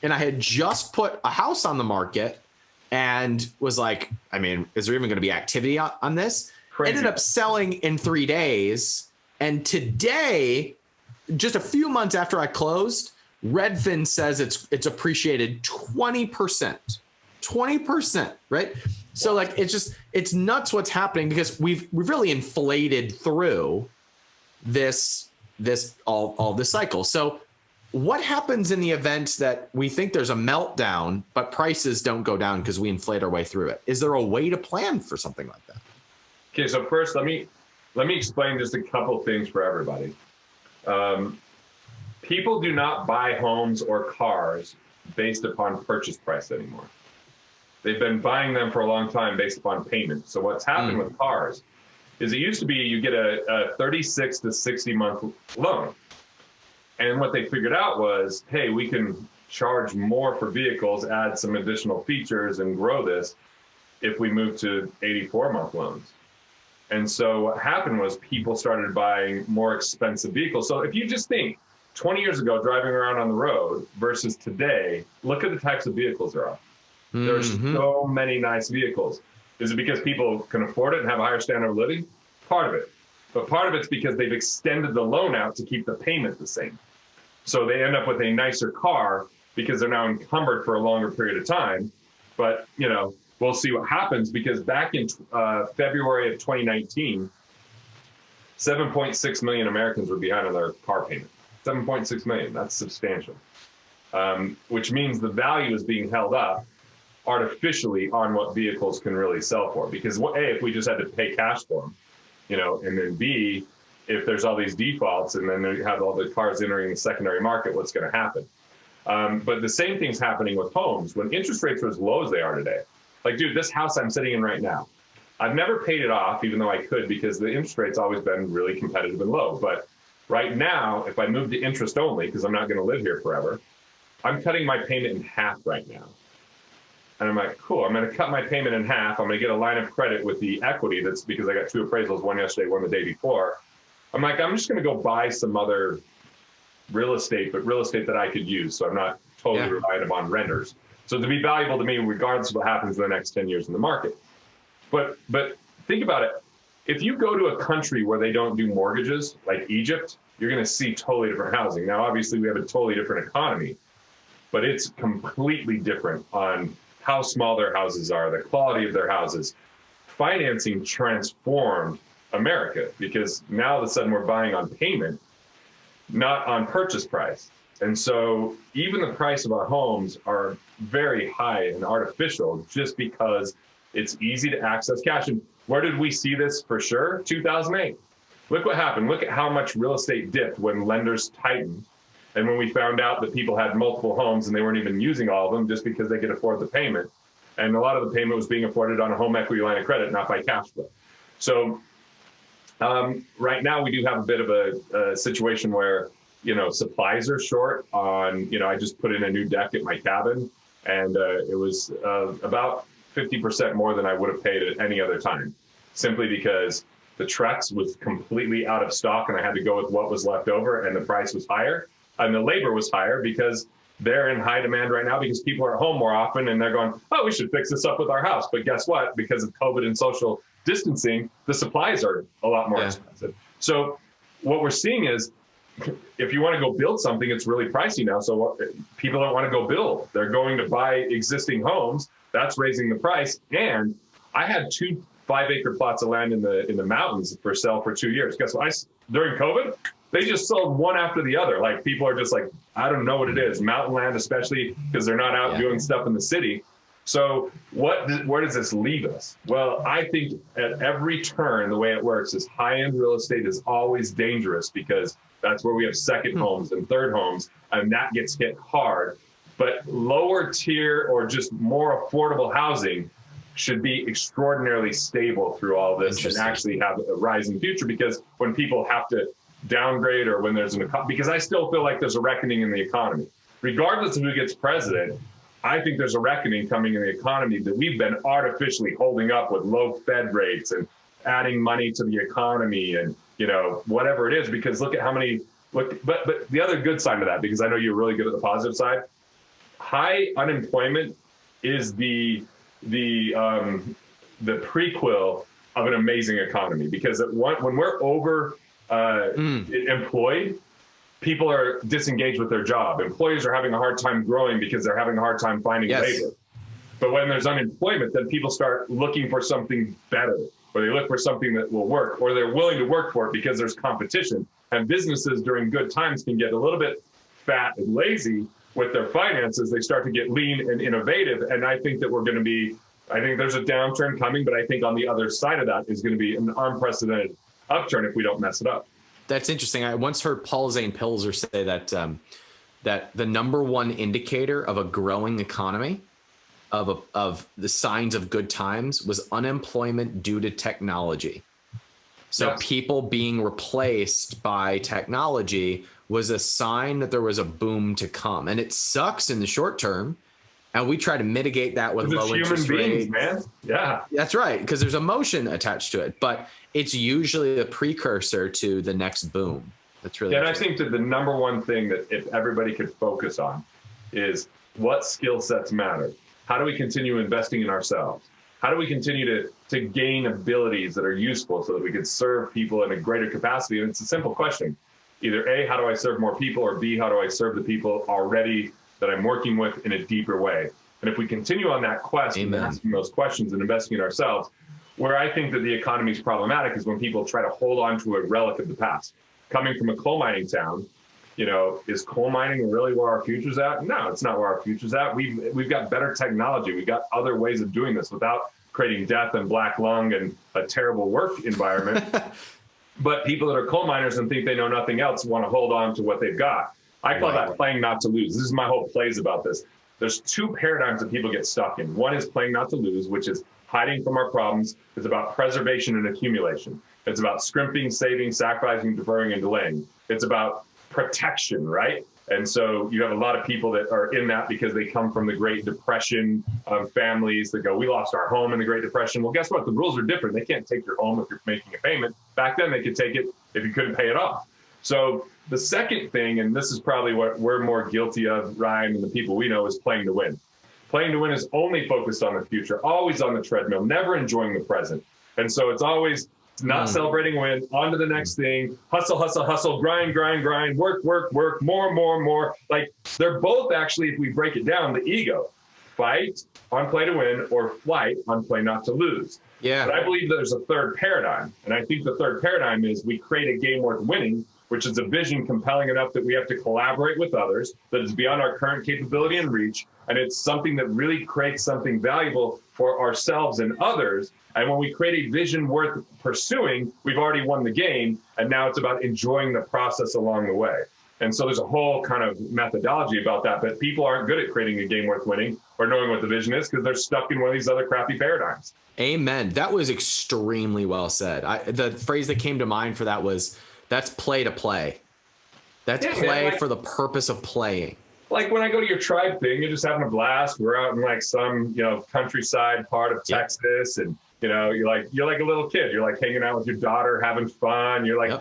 And I had just put a house on the market and was like, I mean, is there even going to be activity on this? Crazy. Ended up selling in 3 days. And today, just a few months after I closed, Redfin says it's appreciated 20%. 20%, right? So like it's nuts what's happening because we've really inflated through this all this cycle. So what happens in the event that we think there's a meltdown, but prices don't go down because we inflate our way through it? Is there a way to plan for something like that? Okay, so first let me explain just a couple things for everybody. People do not buy homes or cars based upon purchase price anymore. They've been buying them for a long time based upon payment. So what's happened with cars is it used to be you get a 36 to 60 month loan. And what they figured out was, hey, we can charge more for vehicles, add some additional features, and grow this if we move to 84-month loans. And so what happened was people started buying more expensive vehicles. So if you just think 20 years ago, driving around on the road versus today, look at the types of vehicles there are. There's so many nice vehicles. Is it because people can afford it and have a higher standard of living? Part of it. But part of it's because they've extended the loan out to keep the payment the same. So they end up with a nicer car because they're now encumbered for a longer period of time. But, you know, we'll see what happens, because back in February of 2019, 7.6 million Americans were behind on their car payment. 7.6 million, that's substantial. Which means the value is being held up artificially on what vehicles can really sell for. Because A, if we just had to pay cash for them, you know, and then B, if there's all these defaults and then you have all the cars entering the secondary market, what's going to happen? But the same thing's happening with homes. When interest rates are as low as they are today, like, dude, this house I'm sitting in right now, I've never paid it off, even though I could, because the interest rate's always been really competitive and low. But right now, if I move to interest only, because I'm not going to live here forever, I'm cutting my payment in half right now. And I'm like, cool, I'm going to cut my payment in half. I'm going to get a line of credit with the equity. That's because I got 2 appraisals, one yesterday, one the day before. I'm like, I'm just going to go buy some other real estate, but real estate that I could use. So I'm not totally reliant upon renters. So to be valuable to me, regardless of what happens in the next 10 years in the market. But think about it. If you go to a country where they don't do mortgages, like Egypt, you're going to see totally different housing. Now, obviously, we have a totally different economy, but it's completely different on how small their houses are, the quality of their houses. Financing transformed America, because now all of a sudden we're buying on payment, not on purchase price. And so even the price of our homes are very high and artificial just because it's easy to access cash. And where did we see this for sure? 2008. Look what happened. Look at how much real estate dipped when lenders tightened. And when we found out that people had multiple homes and they weren't even using all of them just because they could afford the payment. And a lot of the payment was being afforded on a home equity line of credit, not by cash flow. So right now we do have a bit of a situation where, you know, supplies are short on, you know, I just put in a new deck at my cabin, and it was about 50% more than I would have paid at any other time, simply because the Trex was completely out of stock and I had to go with what was left over, and the price was higher and the labor was higher because they're in high demand right now because people are at home more often and they're going, oh, we should fix this up with our house. But guess what? Because of COVID and social distancing, the supplies are a lot more expensive. So what we're seeing is, if you want to go build something, it's really pricey now. So people don't want to go build. They're going to buy existing homes. That's raising the price. And I had 2 5-acre plots of land in the mountains for sale for 2 years. Guess what? During COVID, they just sold one after the other. Like, people are just like, I don't know what it is. Mountain land, especially because they're not out doing stuff in the city. So where does this leave us? Well, I think at every turn, the way it works is high-end real estate is always dangerous because that's where we have second homes and third homes, and that gets hit hard. But lower tier or just more affordable housing should be extraordinarily stable through all this and actually have a rising future, because when people have to downgrade or when there's because I still feel like there's a reckoning in the economy. Regardless of who gets president, I think there's a reckoning coming in the economy that we've been artificially holding up with low Fed rates and adding money to the economy and, you know, whatever it is, because look at how many, but the other good side of that, because I know you're really good at the positive side, high unemployment is the prequel of an amazing economy, because when we're over employed, people are disengaged with their job. Employers are having a hard time growing because they're having a hard time finding labor. But when there's unemployment, then people start looking for something better, or they look for something that will work, or they're willing to work for it because there's competition. And businesses during good times can get a little bit fat and lazy with their finances. They start to get lean and innovative. And I think that I think there's a downturn coming, but I think on the other side of that is going to be an unprecedented upturn if we don't mess it up. That's interesting. I once heard Paul Zane Pilzer say that the number one indicator of a growing economy, of the signs of good times, was unemployment due to technology. So people being replaced by technology was a sign that there was a boom to come. And it sucks in the short term. And we try to mitigate that with low interest rates. Man. Yeah. That's right, because there's emotion attached to it. But it's usually a precursor to the next boom. That's really and I think that the number one thing that if everybody could focus on is what skill sets matter. How do we continue investing in ourselves? How do we continue to gain abilities that are useful so that we can serve people in a greater capacity? And it's a simple question. Either A, how do I serve more people? Or B, how do I serve the people already that I'm working with in a deeper way? And if we continue on that quest and asking those questions and investing in ourselves, where I think that the economy is problematic is when people try to hold on to a relic of the past. Coming from a coal mining town, is coal mining really where our future's at? No, it's not where our future's at. We've got better technology. We've got other ways of doing this without creating death and black lung and a terrible work environment. But people that are coal miners and think they know nothing else want to hold on to what they've got. I call that playing not to lose. This is my whole plays about this. There's two paradigms that people get stuck in. One is playing not to lose, which is hiding from our problems. It's about preservation and accumulation. It's about scrimping, saving, sacrificing, deferring, and delaying. It's about protection, right? And so you have a lot of people that are in that because they come from the Great Depression, families that go, we lost our home in the Great Depression. Well, guess what? The rules are different. They can't take your home if you're making a payment. Back then, they could take it if you couldn't pay it off. So the second thing, and this is probably what we're more guilty of, Ryan, and the people we know, is playing to win. Playing to win is only focused on the future, always on the treadmill, never enjoying the present. And so it's always not celebrating win, on to the next thing, hustle, hustle, hustle, grind, grind, grind, work, work, work, more, more, more. Like they're both actually, if we break it down, the ego. Fight on play to win or flight on play not to lose. Yeah. But I believe there's a third paradigm. And I think the third paradigm is we create a game worth winning, which is a vision compelling enough that we have to collaborate with others, that is beyond our current capability and reach. And it's something that really creates something valuable for ourselves and others. And when we create a vision worth pursuing, we've already won the game. And now it's about enjoying the process along the way. And so there's a whole kind of methodology about that. But people aren't good at creating a game worth winning or knowing what the vision is because they're stuck in one of these other crappy paradigms. Amen. That was extremely well said. The phrase that came to mind for that was, that's play to play. That's play for the purpose of playing. Like when I go to your tribe thing, you're just having a blast. We're out in like some, countryside part of Texas, and you're like a little kid. You're like hanging out with your daughter, having fun. You're like,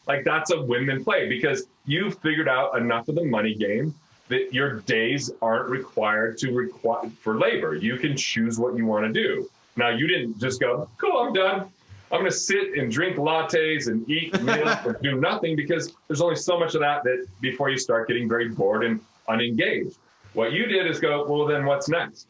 like that's a win and play because you figured out enough of the money game that your days aren't required for labor. You can choose what you want to do. Now you didn't just go, cool, I'm done. I'm going to sit and drink lattes and eat meals and do nothing because there's only so much of that before you start getting very bored and unengaged. What you did is go, well, then what's next?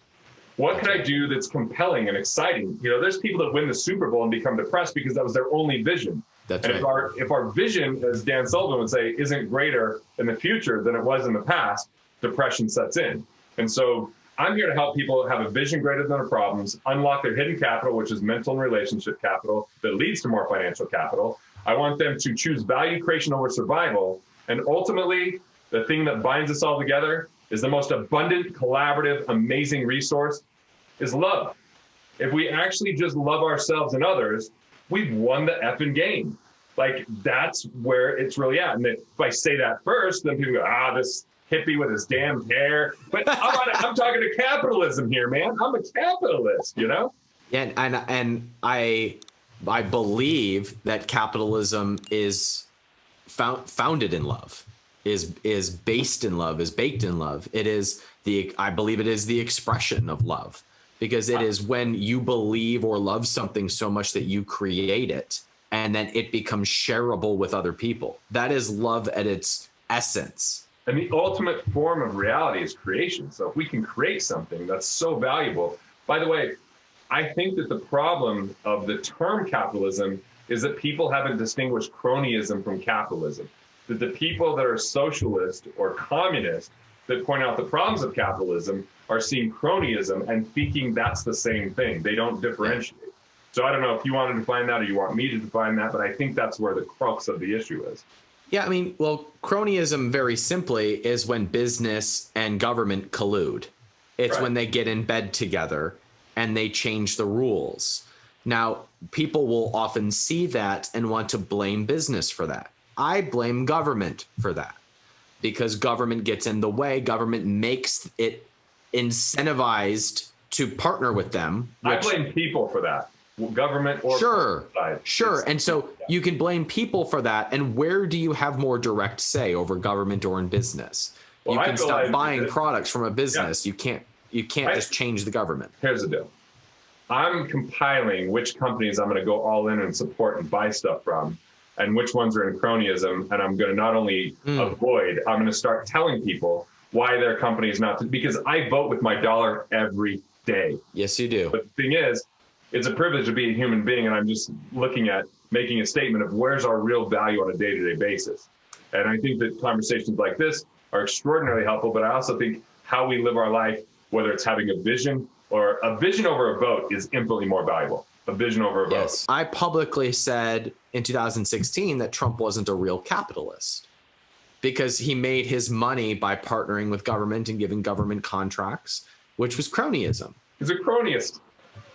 What can I do that's compelling and exciting? There's people that win the Super Bowl and become depressed because that was their only vision. That's and right. if our vision, as Dan Sullivan would say, isn't greater in the future than it was in the past, depression sets in. And so I'm here to help people have a vision greater than their problems, unlock their hidden capital, which is mental and relationship capital that leads to more financial capital. I want them to choose value creation over survival. And ultimately, the thing that binds us all together is the most abundant, collaborative, amazing resource is love. If we actually just love ourselves and others, we've won the effing game. Like that's where it's really at. And if I say that first, then people go, this hippie with his damn hair. But I'm talking to capitalism here, man. I'm a capitalist, And I believe that capitalism is founded in love, is based in love, is baked in love. I believe it is the expression of love, because it is when you believe or love something so much that you create it and then it becomes shareable with other people. That is love at its essence. And the ultimate form of reality is creation. So if we can create something that's so valuable, by the way, I think that the problem of the term capitalism is that people haven't distinguished cronyism from capitalism. That the people that are socialist or communist that point out the problems of capitalism are seeing cronyism and thinking that's the same thing. They don't differentiate. So I don't know if you want to define that or you want me to define that, but I think that's where the crux of the issue is. Yeah, I mean, well, cronyism very simply is when business and government collude. It's when they get in bed together and they change the rules. Now, people will often see that and want to blame business for that. I blame government for that, because government gets in the way. Government makes it incentivized to partner with them. I blame people for that. Government or Sure. And so you can blame people for that. And where do you have more direct say over government or in business? Well, you can stop like buying products from a business. Yeah. You can't just change the government. Here's the deal. I'm compiling which companies I'm going to go all in and support and buy stuff from, and which ones are in cronyism. And I'm going to not only avoid, I'm going to start telling people why their company is not, because I vote with my dollar every day. Yes, you do. But the thing is, it's a privilege to be a human being, and I'm just looking at making a statement of where's our real value on a day-to-day basis. And I think that conversations like this are extraordinarily helpful, but I also think how we live our life, whether it's having a vision or a vision over a vote, is infinitely more valuable. A vision over a vote. Yes. I publicly said in 2016 that Trump wasn't a real capitalist because he made his money by partnering with government and giving government contracts, which was cronyism. He's a cronyist.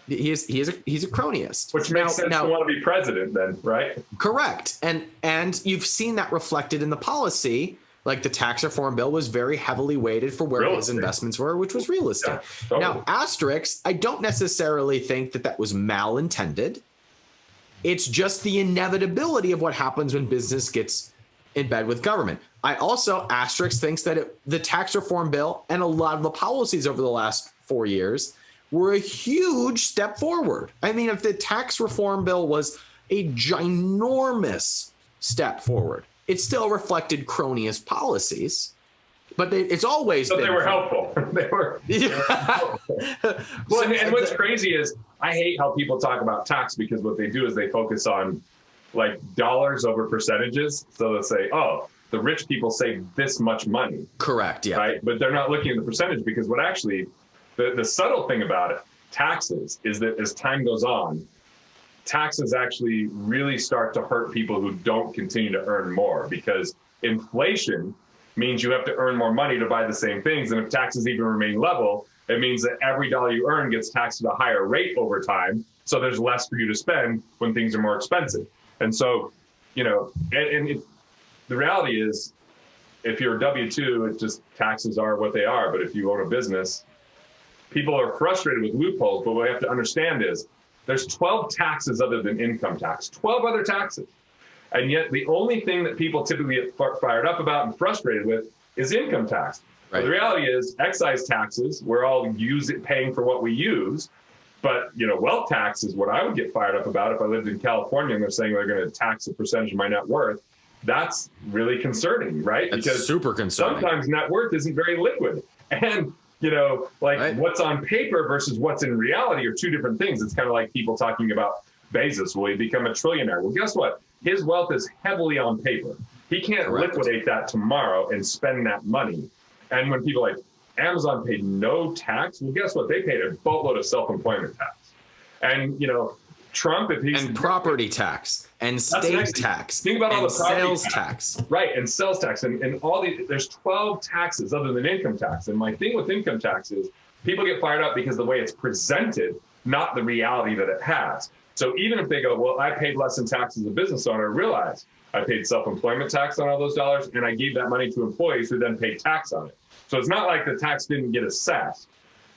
He's a cronyist. Which makes sense to want to be president then, right? Correct. And you've seen that reflected in the policy. Like the tax reform bill was very heavily weighted for where his investments were, which was real estate. Yeah, totally. Now, asterisk, I don't necessarily think that was malintended. It's just the inevitability of what happens when business gets in bed with government. I also, asterisk, thinks that the tax reform bill and a lot of the policies over the last 4 years were a huge step forward. I mean, if the tax reform bill was a ginormous step forward, it still reflected cronyist policies, but it's always been. They were helpful. They were. Well, and what's crazy is I hate how people talk about tax, because what they do is they focus on like dollars over percentages. So they'll say, oh, the rich people save this much money. Correct. Yeah. Right. But they're not looking at the percentage, because what actually the subtle thing about it, taxes, is that as time goes on, taxes actually really start to hurt people who don't continue to earn more, because inflation means you have to earn more money to buy the same things. And if taxes even remain level, it means that every dollar you earn gets taxed at a higher rate over time. So there's less for you to spend when things are more expensive. And so, the reality is, if you're a W-2, it just taxes are what they are. But if you own a business, people are frustrated with loopholes. But what we have to understand is, there's 12 taxes other than income tax, 12 other taxes. And yet the only thing that people typically get fired up about and frustrated with is income tax. Right. But the reality is excise taxes, we're all paying for what we use. But, wealth tax is what I would get fired up about if I lived in California and they're saying they're going to tax a percentage of my net worth. That's really concerning, right? That's because super concerning. Sometimes net worth isn't very liquid. And right. What's on paper versus what's in reality are two different things. It's kind of like people talking about Bezos. Will he become a trillionaire? Well, guess what? His wealth is heavily on paper. He can't liquidate that tomorrow and spend that money. And when people like Amazon paid no tax, well, guess what? They paid a boatload of self-employment tax. And, Trump, if he's... And property tax and state tax. Think about all the sales tax. Right, and sales tax. And all these, there's 12 taxes other than income tax. And my thing with income tax is people get fired up because the way it's presented, not the reality that it has. So even if they go, well, I paid less in tax as a business owner, realize I paid self-employment tax on all those dollars, and I gave that money to employees who then paid tax on it. So it's not like the tax didn't get assessed,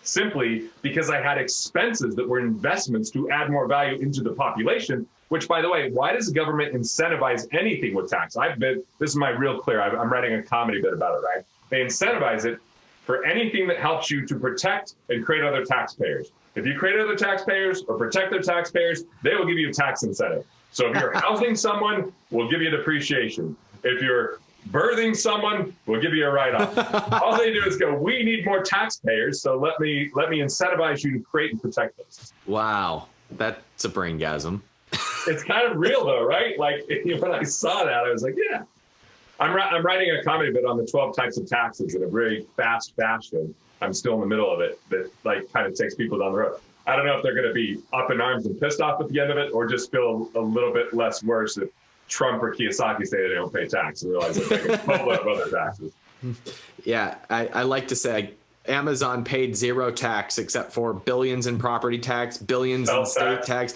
simply because I had expenses that were investments to add more value into the population, which, by the way, why does the government incentivize anything with tax? This is my real clear, I'm writing a comedy bit about it, right? They incentivize it for anything that helps you to protect and create other taxpayers. If you create other taxpayers or protect their taxpayers, they will give you a tax incentive. So if you're housing someone, we'll give you a depreciation. If you're birthing someone, we'll give you a write-off. All they do is go, we need more taxpayers, so let me incentivize you to create and protect those. Wow, that's a braingasm. It's kind of real though, right? Like when I saw that, I was like, yeah. I'm writing a comedy bit on the 12 types of taxes in a very fast fashion. I'm still in the middle of it, that like kind of takes people down the road. I don't know if they're going to be up in arms and pissed off at the end of it, or just feel a little bit less worse if Trump or Kiyosaki say they don't pay tax and realize they're paying a couple of other taxes. Yeah, I like to say Amazon paid zero tax except for billions in property tax, billions in state tax,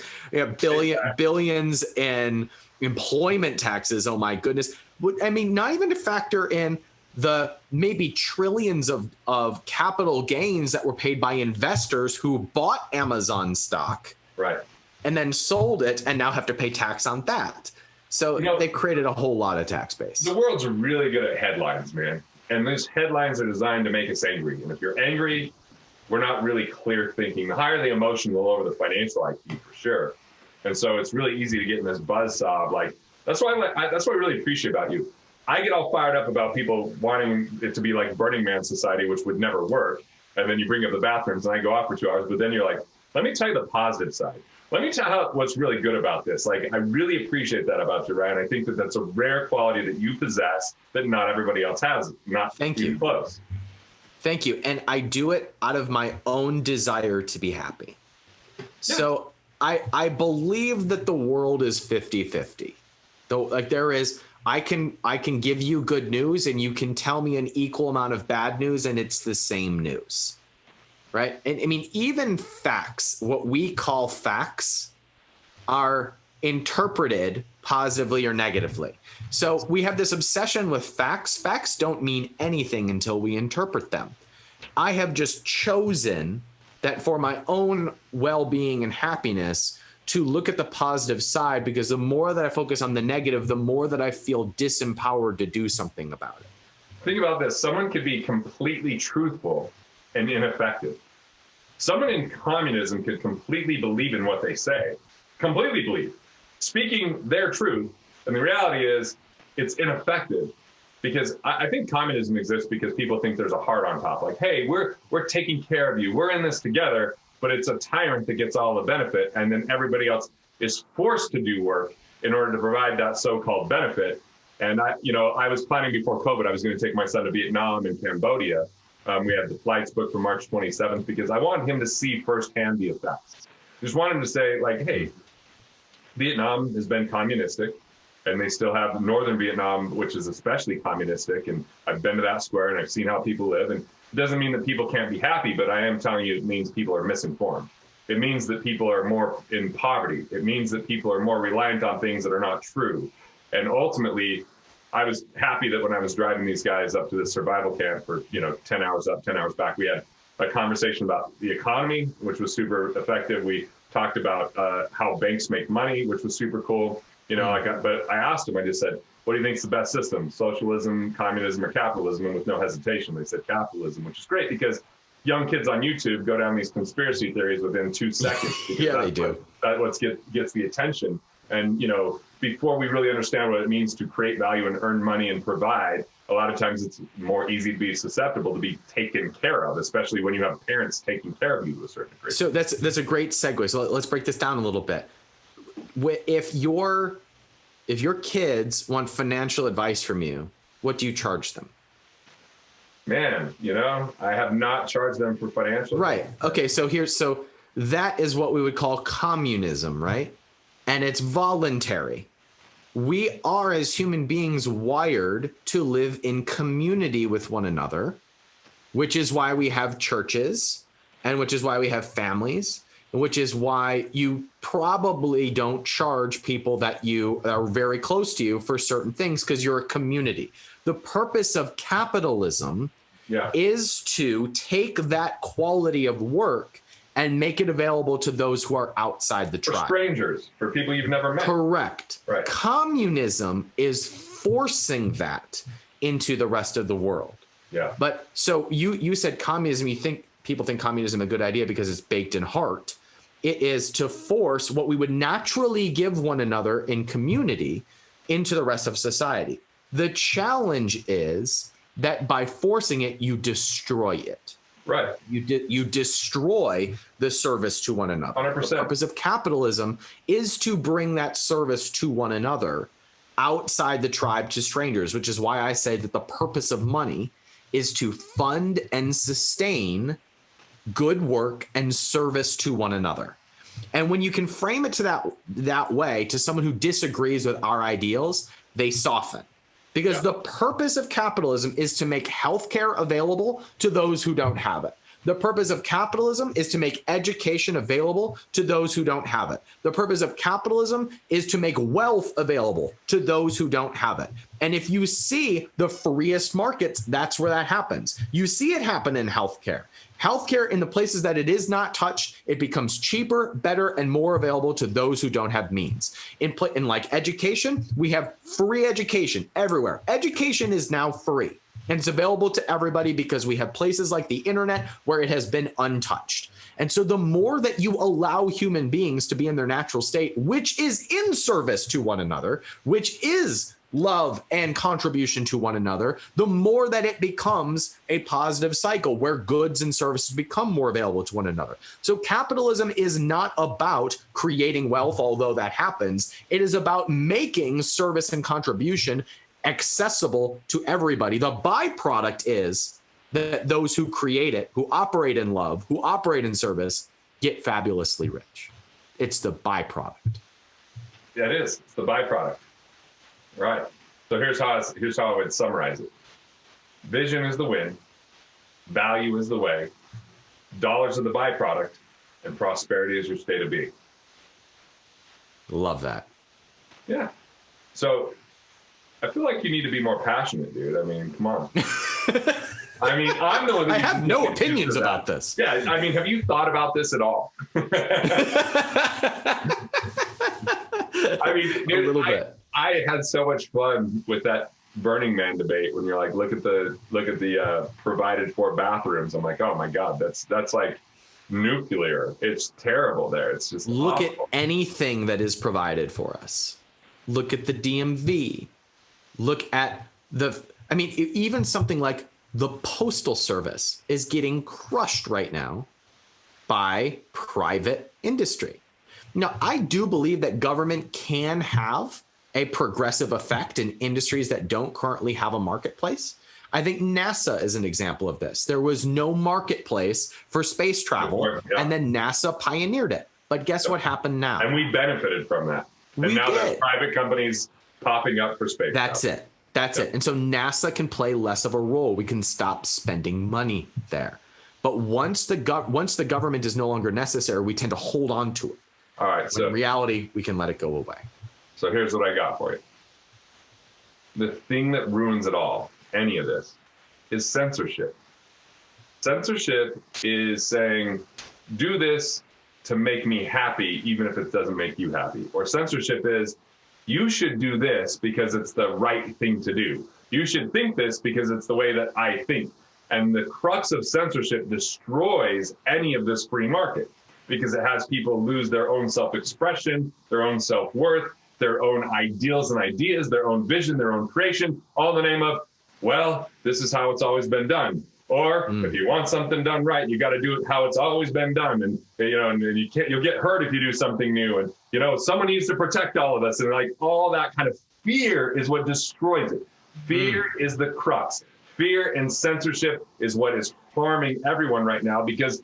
billions in employment taxes. Oh my goodness. I mean, not even to factor in the maybe trillions of capital gains that were paid by investors who bought Amazon stock. Right. And then sold it and now have to pay tax on that. So they created a whole lot of tax base. The world's really good at headlines, man. And those headlines are designed to make us angry. And if you're angry, we're not really clear thinking. The higher the emotion, the lower the financial IQ for sure. And so it's really easy to get in this buzzsaw of like, that's what I really appreciate about you. I get all fired up about people wanting it to be like Burning Man society, which would never work. And then you bring up the bathrooms and I go off for 2 hours, but then you're like, let me tell you the positive side. Let me tell you what's really good about this. Like, I really appreciate that about you, Ryan. I think that that's a rare quality that you possess that not everybody else has. Thank you. Close. Thank you. And I do it out of my own desire to be happy. Yeah. So I believe that the world is 50-50. Though, like there is, I can give you good news and you can tell me an equal amount of bad news and it's the same news. Right. And I mean, even facts, what we call facts, are interpreted positively or negatively. So we have this obsession with facts. Facts don't mean anything until we interpret them. I have just chosen that for my own well-being and happiness to look at the positive side, because the more that I focus on the negative, the more that I feel disempowered to do something about it. Think about this. Someone could be completely truthful and ineffective. Someone in communism could completely believe in what they say, completely believe, speaking their truth. And the reality is it's ineffective because I think communism exists because people think there's a heart on top. Like, hey, we're taking care of you. We're in this together, but it's a tyrant that gets all the benefit. And then everybody else is forced to do work in order to provide that so-called benefit. And I was planning before COVID, I was going to take my son to Vietnam and Cambodia. We had the flights booked for March 27th because I wanted him to see firsthand the effects. Just wanted him to say, like, hey, Vietnam has been communistic, and they still have northern Vietnam, which is especially communistic. And I've been to that square and I've seen how people live. And it doesn't mean that people can't be happy, but I am telling you, it means people are misinformed. It means that people are more in poverty. It means that people are more reliant on things that are not true. And ultimately, I was happy that when I was driving these guys up to the survival camp for 10 hours up, 10 hours back, we had a conversation about the economy, which was super effective. We talked about how banks make money, which was super cool. But I asked them, I just said, what do you think is the best system, socialism, communism, or capitalism? And with no hesitation, they said capitalism, which is great because young kids on YouTube go down these conspiracy theories within 2 seconds. Yeah, they do. That's what gets the attention. And, before we really understand what it means to create value and earn money and provide, a lot of times it's more easy to be susceptible to be taken care of, especially when you have parents taking care of you to a certain degree. So that's a great segue. So let's break this down a little bit. If your kids want financial advice from you, what do you charge them? Man, I have not charged them for financial advice. Right. Okay. So that is what we would call communism, right? And it's voluntary. We are, as human beings, wired to live in community with one another, which is why we have churches, and which is why we have families, and which is why you probably don't charge people that are very close to you for certain things, because you're a community. The purpose of capitalism is to take that quality of work and make it available to those who are outside the tribe. For strangers, for people you've never met. Correct. Right. Communism is forcing that into the rest of the world. Yeah. But so you said communism, people think communism is a good idea because it's baked in heart. It is to force what we would naturally give one another in community into the rest of society. The challenge is that by forcing it, you destroy it. Right. You destroy the service to one another. 100%. The purpose of capitalism is to bring that service to one another outside the tribe to strangers, which is why I say that the purpose of money is to fund and sustain good work and service to one another. And when you can frame it to that way, to someone who disagrees with our ideals, they soften. because the purpose of capitalism is to make healthcare available to those who don't have it. The purpose of capitalism is to make education available to those who don't have it. The purpose of capitalism is to make wealth available to those who don't have it. And if you see the freest markets, that's where that happens. You see it happen in healthcare. Healthcare, in the places that it is not touched, it becomes cheaper, better, and more available to those who don't have means. In like education, we have free education everywhere. Education is now free. And it's available to everybody because we have places like the internet where it has been untouched. And so the more that you allow human beings to be in their natural state, which is in service to one another, which is love and contribution to one another, the more that it becomes a positive cycle where goods and services become more available to one another. So capitalism is not about creating wealth, although that happens. It is about making service and contribution accessible to everybody. The byproduct is that those who create it, who operate in love, who operate in service, get fabulously rich. It's the byproduct. Yeah, it is. It's the byproduct. Right. So here's how I would summarize it. Vision is the win. Value is the way. Dollars are the byproduct. And prosperity is your state of being. Love that. Yeah. So I feel like you need to be more passionate, dude. I mean, come on. I mean, I'm the one. I have no opinions about this. Yeah. I mean, have you thought about this at all? I mean, dude, a little bit. I had so much fun with that Burning Man debate when you're like, look at the provided for bathrooms. I'm like, oh my God, that's like nuclear. It's terrible there. It's just look awful. at anything that is provided for us. Look at the DMV. Look at even something like the Postal Service is getting crushed right now by private industry. Now, I do believe that government can have a progressive effect in industries that don't currently have a marketplace. I think NASA is an example of this. There was no marketplace for space travel, and then NASA pioneered it. But guess what happened now? And we benefited from that. And now there's private companies popping up for space travel. That's it. And so NASA can play less of a role. We can stop spending money there. But once the government is no longer necessary, we tend to hold on to it. All right. So in reality, we can let it go away. So here's what I got for you. The thing that ruins it all, any of this, is censorship. Censorship is saying, do this to make me happy, even if it doesn't make you happy. Or censorship is, you should do this because it's the right thing to do. You should think this because it's the way that I think. And the crux of censorship destroys any of this free market because it has people lose their own self-expression, their own self-worth, their own ideals and ideas, their own vision, their own creation, all in the name of, well, this is how it's always been done. Or if you want something done right, you got to do it how it's always been done. And, and you'll get hurt if you do something new. And, someone needs to protect all of us. And like all that kind of fear is what destroys it. Fear is the crux. Fear and censorship is what is harming everyone right now because,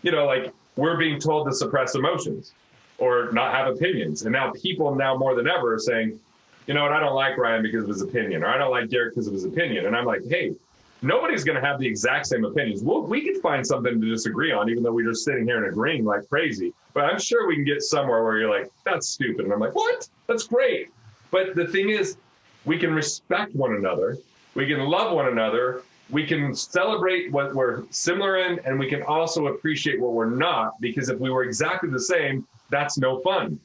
we're being told to suppress emotions or not have opinions. And now people more than ever are saying, you know what, I don't like Ryan because of his opinion, or I don't like Garrett because of his opinion. And I'm like, hey, nobody's going to have the exact same opinions. We could find something to disagree on, even though we're just sitting here and agreeing like crazy. But I'm sure we can get somewhere where you're like, that's stupid. And I'm like, what? That's great. But the thing is, we can respect one another. We can love one another. We can celebrate what we're similar in, and we can also appreciate what we're not, because if we were exactly the same, that's no fun.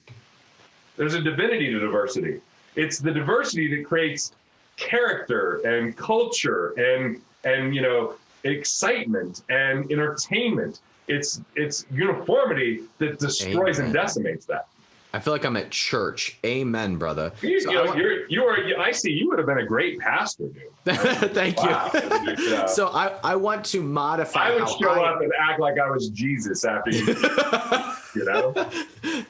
There's a divinity to diversity. It's the diversity that creates character and culture and excitement and entertainment. It's uniformity that destroys and decimates that. I feel like I'm at church. Amen, brother. I see you would have been a great pastor, dude. Thank you. So I want to modify. I would show up and act like I was Jesus after you.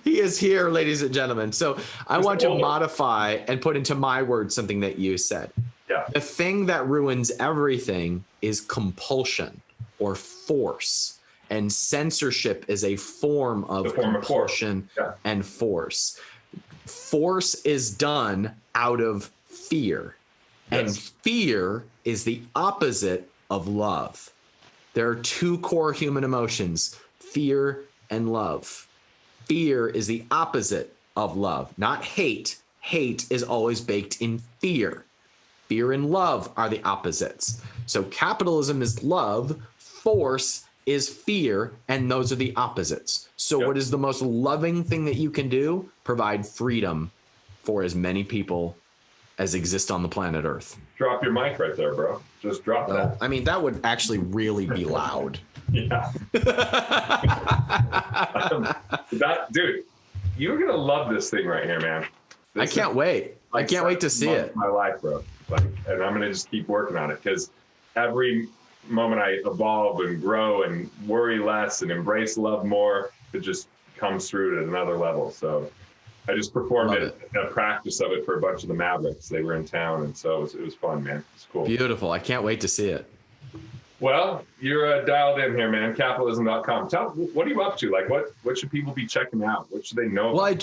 He is here, ladies and gentlemen. So I want to modify and put into my words something that you said. Yeah. The thing that ruins everything is compulsion or force. And censorship is a form of compulsion and force. Force is done out of fear. And Yes. fear is the opposite of love. There are two core human emotions, fear and love. Fear is the opposite of love, not hate. Hate is always baked in fear. Fear and love are the opposites. So capitalism is love, force is fear, and those are the opposites. So Yep. what is the most loving thing that you can do? Provide freedom for as many people as exist on the planet Earth. Drop your mic right there, bro. Just drop So, that. I mean, that would actually really be loud. Yeah. Dude, you're gonna love this thing right here, man. I This can't is wait. I like can't wait to such a see month it. of my life, bro. Like, and I'm gonna just keep working on it because every moment I evolve and grow and worry less and embrace love more, it just comes through at another level. So I just performed Love a practice of it for a bunch of the Mavericks. They were in town, and so it was fun, man. It's cool. Beautiful. I can't wait to see it. Well, you're dialed in here, man. Capitalism.com. What are you up to? Like, what should people be checking out? What should they know? Well,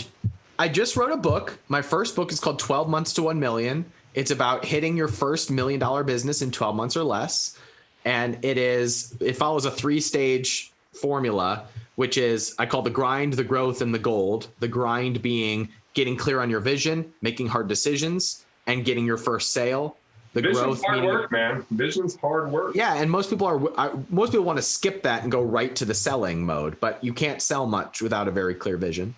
I just wrote a book. My first book is called 12 Months to 1 Million. It's about hitting your first $1 million business in 12 months or less. And it follows a 3-stage formula, which is I call the grind, the growth, and the gold. The grind being getting clear on your vision, making hard decisions, and getting your first sale. The Vision's growth hard meaning, work, man. Vision's hard work. yeah, and most people want to skip that and go right to the selling mode, but you can't sell much without a very clear vision.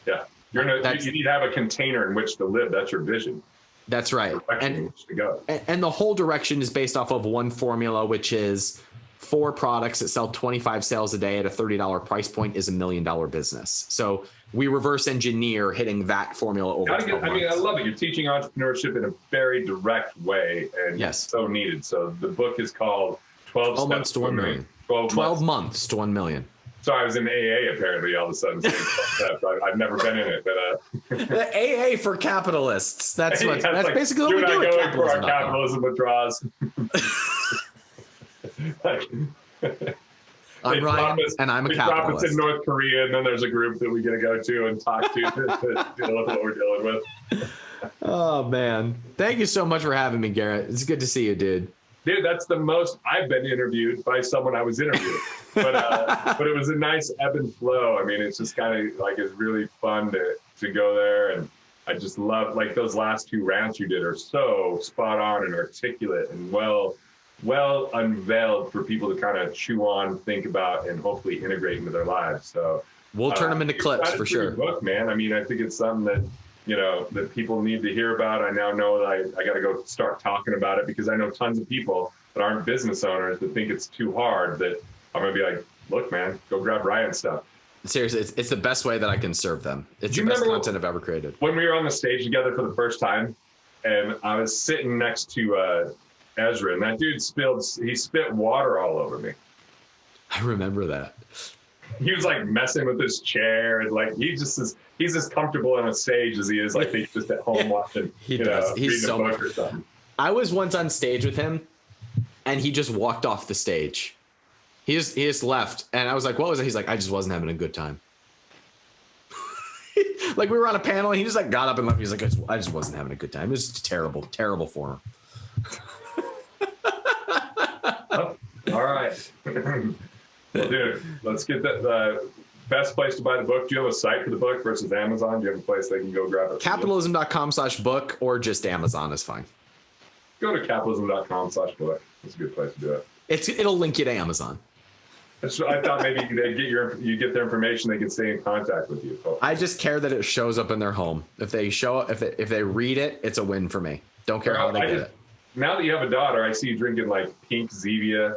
Yeah. You need to have a container in which to live. That's your vision. That's right. Direction in which to go. And the whole direction is based off of one formula, which is 4 products that sell 25 sales a day at a $30 price point is $1 million business. So we reverse engineer hitting that formula over 12 months. I love it. You're teaching entrepreneurship in a very direct way, and Yes. it's so needed. So the book is called 12 months to 1 million. 12 months to 1 million. So I was in AA apparently all of a sudden. I've never been in it, but The AA for capitalists. That's what. yeah, That's like, basically what you we and do I at going for our capitalism. capitalism withdrawals. I'm Ryan, and I'm a we drop us capitalist. in North Korea, and then there's a group that we get to go to and talk to deal with what we're dealing with. Oh man, thank you so much for having me, Garrett. It's good to see you, dude. Dude, that's the most I've been interviewed by someone I was interviewing. But it was a nice ebb and flow. I mean, it's just kind of like it's really fun to go there, and I just love like those last 2 rants you did are so spot on and articulate and well unveiled for people to kind of chew on, think about, and hopefully integrate into their lives. So We'll turn them into clips excited for your sure. book, man. I mean, I think it's something that that people need to hear about. I now know that I got to go start talking about it because I know tons of people that aren't business owners that think it's too hard. That I'm gonna be like, look, man, go grab Ryan's stuff. Seriously, it's the best way that I can serve them. It's Do the you best remember content I've ever created. When we were on the stage together for the first time, and I was sitting next to Ezra, and that dude spit water all over me. I remember that. He was like messing with his chair, and like he's as comfortable on a stage as he is like he's just at home watching. He does. He's reading so a book much. or something. I was once on stage with him, and he just walked off the stage. He just left, and I was like, "What was it?" He's like, "I just wasn't having a good time." Like we were on a panel, and he just like got up and left. He's like, "I just wasn't having a good time. It was just terrible for him." Oh, all right. Well, dude, let's get the best place to buy the book. Do you have a site for the book versus Amazon? Do you have a place they can go grab it? Capitalism.com/book or just Amazon is fine. Go to capitalism.com/book. That's a good place to do it. It'll link you to Amazon. I thought maybe they get their information, they can stay in contact with you. Oh. I just care that it shows up in their home. If they read it, it's a win for me. Don't care how they get it. Now that you have a daughter, I see you drinking like pink Zevia.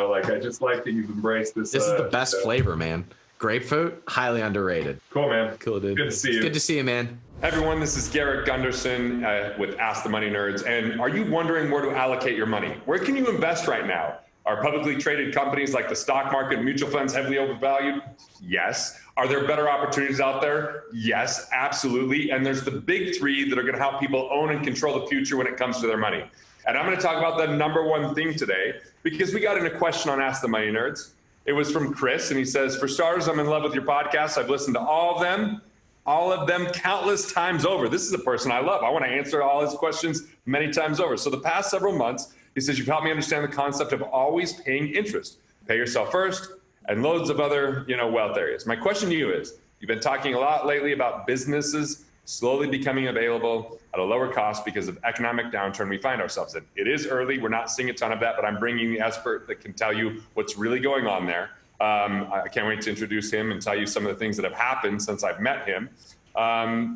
Like I just like that you've embraced this. This is the best flavor, man. Grapefruit, highly underrated. Cool, man. Cool, dude. Good to see you. Good to see you, man. Hey everyone, this is Garrett Gunderson with Ask the Money Nerds. And are you wondering where to allocate your money? Where can you invest right now? Are publicly traded companies like the stock market, mutual funds heavily overvalued? Yes. Are there better opportunities out there? Yes, absolutely. And there's the big 3 that are going to help people own and control the future when it comes to their money. And I'm going to talk about the number 1 thing today because we got in a question on Ask the Money Nerds. It was from Chris, and he says, "For starters, I'm in love with your podcast. I've listened to all of them. all of them countless times over. This is a person I love. I want to answer all his questions many times over. So the past several months, he says, you've helped me understand the concept of always paying interest. Pay yourself first, and loads of other, wealth areas. My question to you is, you've been talking a lot lately about businesses slowly becoming available at a lower cost because of economic downturn we find ourselves in. It is early. We're not seeing a ton of that, but I'm bringing the expert that can tell you what's really going on there. I can't wait to introduce him and tell you some of the things that have happened since I've met him.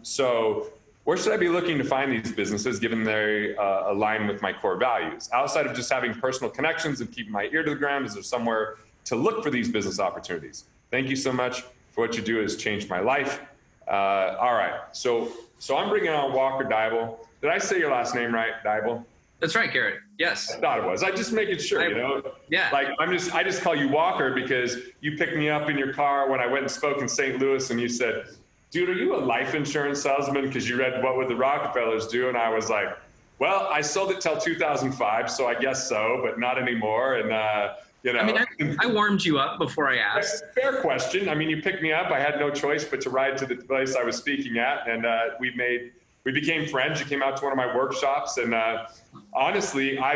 So where should I be looking to find these businesses given they align with my core values? Outside of just having personal connections and keeping my ear to the ground, is there somewhere to look for these business opportunities? Thank you so much for what you do. Has changed my life. All right, so I'm bringing on Walker Dybel. Did I say your last name right, Dybel? That's right, Garrett. Yes. I thought it was. I just making sure, Yeah. Like I just call you Walker because you picked me up in your car when I went and spoke in St. Louis, and you said, "Dude, are you a life insurance salesman?" Because you read What Would the Rockefellers Do, and I was like, "Well, I sold it till 2005, so I guess so, but not anymore." And I warmed you up before I asked. Fair question. I mean, you picked me up. I had no choice but to ride to the place I was speaking at, and we became friends. You came out to one of my workshops, and honestly, I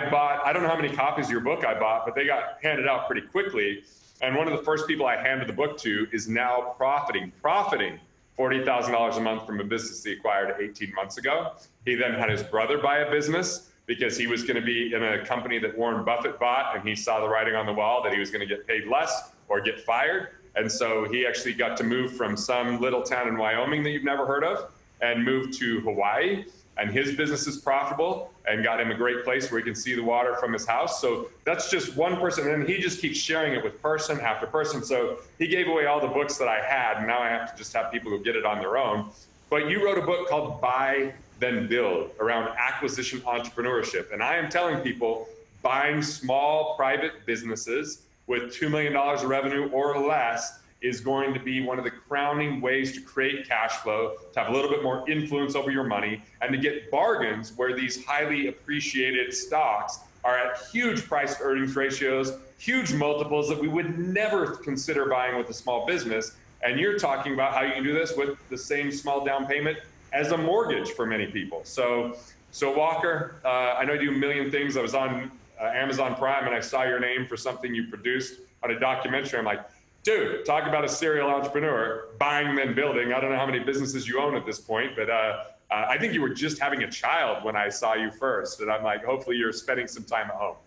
don't know how many copies of your book I bought, but they got handed out pretty quickly. And one of the first people I handed the book to is now profiting $40,000 a month from a business he acquired 18 months ago. He then had his brother buy a business because he was going to be in a company that Warren Buffett bought, and he saw the writing on the wall that he was going to get paid less or get fired. And so he actually got to move from some little town in Wyoming that you've never heard of and moved to Hawaii. And his business is profitable and got him a great place where he can see the water from his house. So that's just one person. And he just keeps sharing it with person after person. So he gave away all the books that I had. And now I have to just have people who get it on their own. But you wrote a book called Buy, Then Build around acquisition entrepreneurship. And I am telling people buying small private businesses with $2 million of revenue or less is going to be one of the crowning ways to create cash flow, to have a little bit more influence over your money, and to get bargains where these highly appreciated stocks are at huge price to earnings ratios, huge multiples that we would never consider buying with a small business. And you're talking about how you can do this with the same small down payment as a mortgage for many people. So Walker, I know you do a million things. I was on Amazon Prime and I saw your name for something you produced on a documentary. I'm like, dude, talk about a serial entrepreneur, buying then building. I don't know how many businesses you own at this point, but I think you were just having a child when I saw you first. And I'm like, hopefully you're spending some time at home.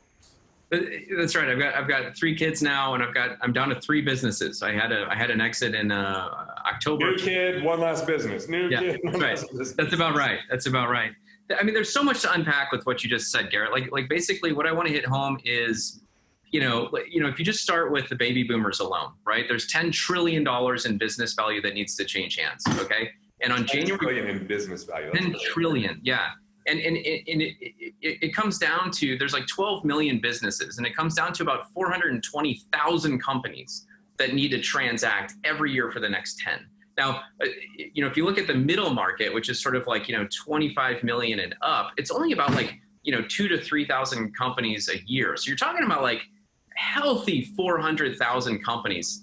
That's right. I've got 3 kids now, and I'm down to 3 businesses. I had an exit in October. New kid, one last business. Kid, one right. last business. That's about right. I mean, there's so much to unpack with what you just said, Garrett. Like basically, what I want to hit home is, if you just start with the baby boomers alone, right? There's $10 trillion in business value that needs to change hands. Okay, and on January, trillion in business value. 10 trillion, yeah. And it comes down to, there's like 12 million businesses, and it comes down to about 420,000 companies that need to transact every year for the next 10. Now, if you look at the middle market, which is sort of like, 25 million and up, it's only about like, 2,000 to 3,000 companies a year. So you're talking about like healthy 400,000 companies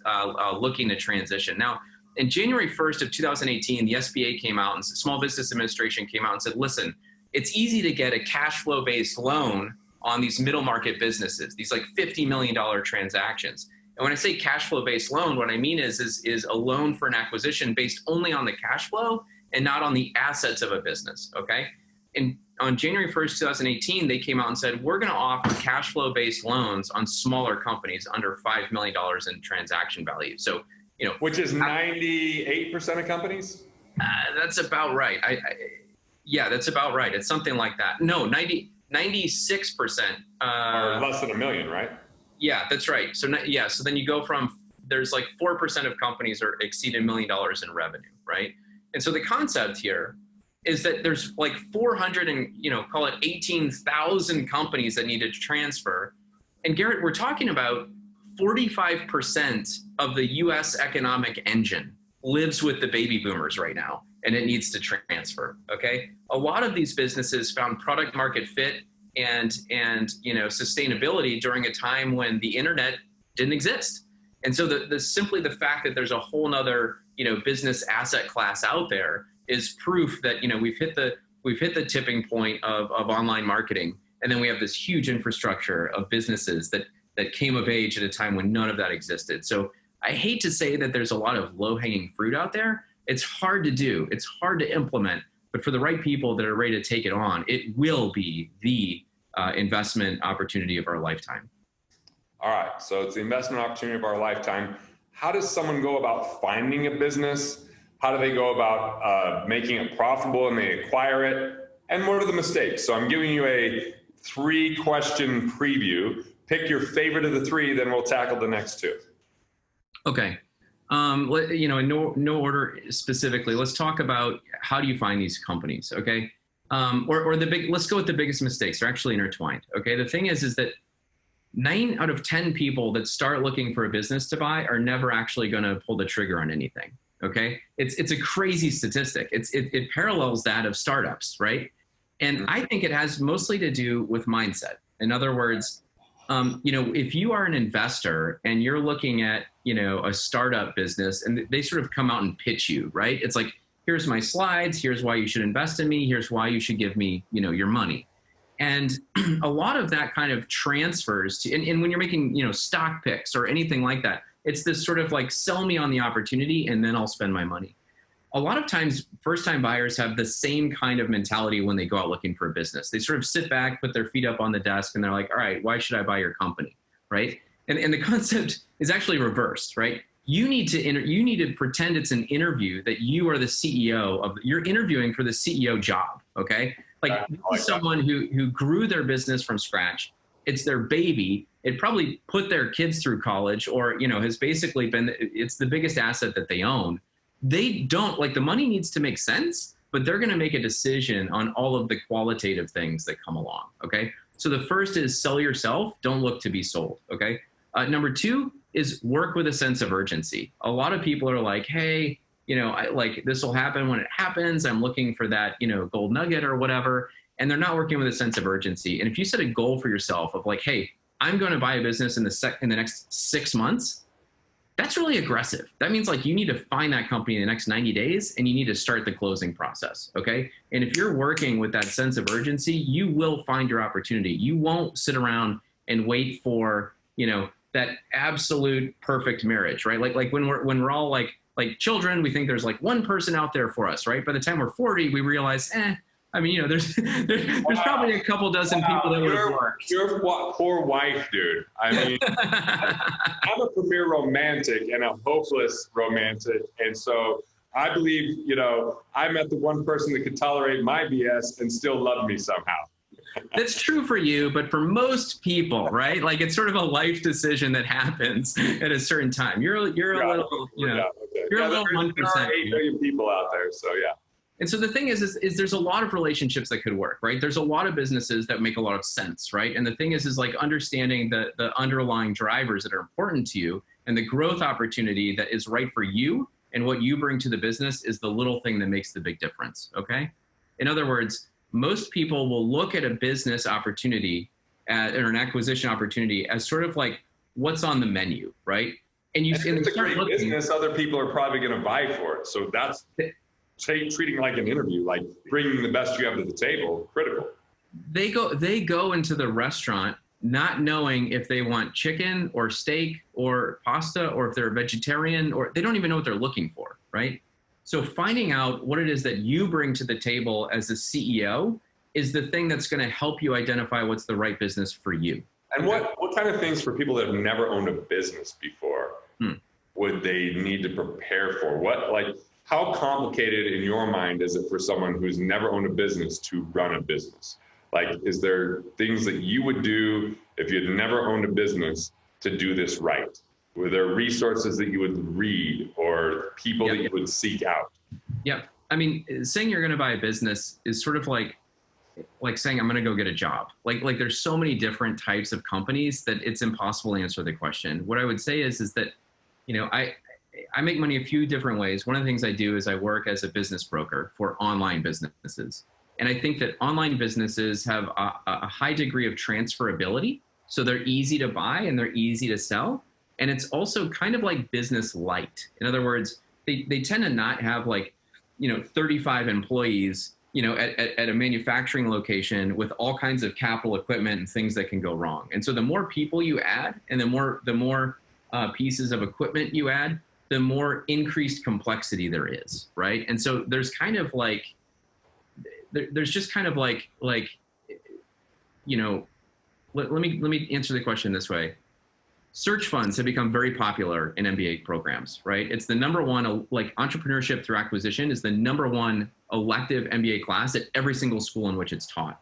looking to transition. Now, in January 1st of 2018, the SBA came out, and Small Business Administration came out and said, listen, it's easy to get a cash flow based loan on these middle market businesses, these like $50 million transactions. And when I say cash flow based loan, what I mean is a loan for an acquisition based only on the cash flow and not on the assets of a business, okay? And on January 1st, 2018, they came out and said, we're gonna offer cash flow based loans on smaller companies under $5 million in transaction value. So, which is 98% of companies? That's about right. Yeah, that's about right. It's something like that. No, 96%. Or less than $1 million, right? Yeah, that's right. So then you go from, there's like 4% of companies are exceed $1 million in revenue, right? And so the concept here is that there's like 400 and, call it 18,000 companies that need to transfer. And Garrett, we're talking about 45% of the US economic engine lives with the baby boomers right now, and it needs to transfer, okay? A lot of these businesses found product market fit and sustainability during a time when the internet didn't exist. And so simply the fact that there's a whole nother business asset class out there is proof that, we've hit the tipping point of online marketing. And then we have this huge infrastructure of businesses that came of age at a time when none of that existed. So I hate to say that there's a lot of low-hanging fruit out there. It's hard to do. It's hard to implement. But for the right people that are ready to take it on, it will be the investment opportunity of our lifetime. All right. So it's the investment opportunity of our lifetime. How does someone go about finding a business? How do they go about making it profitable and they acquire it? And what are the mistakes? So I'm giving you a 3-question preview. Pick your favorite of the 3, then we'll tackle the next 2. Okay. In no order specifically, let's talk about how do you find these companies, okay? Let's go with the biggest mistakes. They're actually intertwined, okay? The thing is that 9 out of 10 people that start looking for a business to buy are never actually going to pull the trigger on anything, okay? It's a crazy statistic. It parallels that of startups, right? And I think it has mostly to do with mindset. In other words, if you are an investor and you're looking at, a startup business and they sort of come out and pitch you, right? It's like, here's my slides, here's why you should invest in me, here's why you should give me, your money. And a lot of that kind of transfers to, and when you're making, stock picks or anything like that, it's this sort of like, sell me on the opportunity and then I'll spend my money. A lot of times, first-time buyers have the same kind of mentality when they go out looking for a business. They sort of sit back, put their feet up on the desk, and they're like, all right, why should I buy your company, right? And the concept is actually reversed, right? You need to pretend it's an interview that you are the CEO you're interviewing for the CEO job, okay? Like someone who grew their business from scratch. It's their baby. It probably put their kids through college or, has basically it's the biggest asset that they own. They don't, the money needs to make sense, but they're going to make a decision on all of the qualitative things that come along, okay? So the first is sell yourself, don't look to be sold, okay? Number 2 is work with a sense of urgency. A lot of people are like, hey, this will happen when it happens. I'm looking for that, gold nugget or whatever. And they're not working with a sense of urgency. And if you set a goal for yourself of like, hey, I'm going to buy a business in the next 6 months, that's really aggressive. That means you need to find that company in the next 90 days and you need to start the closing process, okay? And if you're working with that sense of urgency, you will find your opportunity. You won't sit around and wait for, that absolute perfect marriage, right? Like when we're all like children, we think there's one person out there for us, right? By the time we're 40, we realize, there's probably a couple dozen people that would have worked. Your poor wife, dude. I'm a premier romantic and a hopeless romantic. And so I believe, I met the one person that could tolerate my BS and still love me somehow. That's true for you, but for most people, right? It's sort of a life decision that happens at a certain time. You're a little, you're a little 1%. There are 8 million people out there, so yeah. And so the thing is there's a lot of relationships that could work, right? There's a lot of businesses that make a lot of sense, right? And the thing is understanding the underlying drivers that are important to you and the growth opportunity that is right for you and what you bring to the business is the little thing that makes the big difference, okay? In other words, most people will look at a business opportunity or an acquisition opportunity as sort of like what's on the menu, right? And if it's a great business, other people are probably going to buy for it. So that's treating like an interview, like bringing the best you have to the table, critical. They go into the restaurant not knowing if they want chicken or steak or pasta or if they're a vegetarian or they don't even know what they're looking for, right? So finding out what it is that you bring to the table as a CEO is the thing that's going to help you identify what's the right business for you. And what kind of things for people that have never owned a business before would they need to prepare for? How complicated in your mind is it for someone who's never owned a business to run a business? Is there things that you would do if you had never owned a business to do this right? Were there resources that you would read or people that you would seek out? Yeah. I mean, saying you're going to buy a business is sort of like saying I'm going to go get a job. There's so many different types of companies that it's impossible to answer the question. What I would say is that, I make money a few different ways. One of the things I do is I work as a business broker for online businesses. And I think that online businesses have a high degree of transferability. So they're easy to buy and they're easy to sell. And it's also kind of like business light. In other words, they tend to not have like, 35 employees, at a manufacturing location with all kinds of capital equipment and things that can go wrong. And so the more people you add and the more pieces of equipment you add, the more increased complexity there is, right? And so there's kind of like, there's just kind of like, let me answer the question this way. Search funds have become very popular in MBA programs, right? It's the number one, like entrepreneurship through acquisition is the number one elective MBA class at every single school in which it's taught.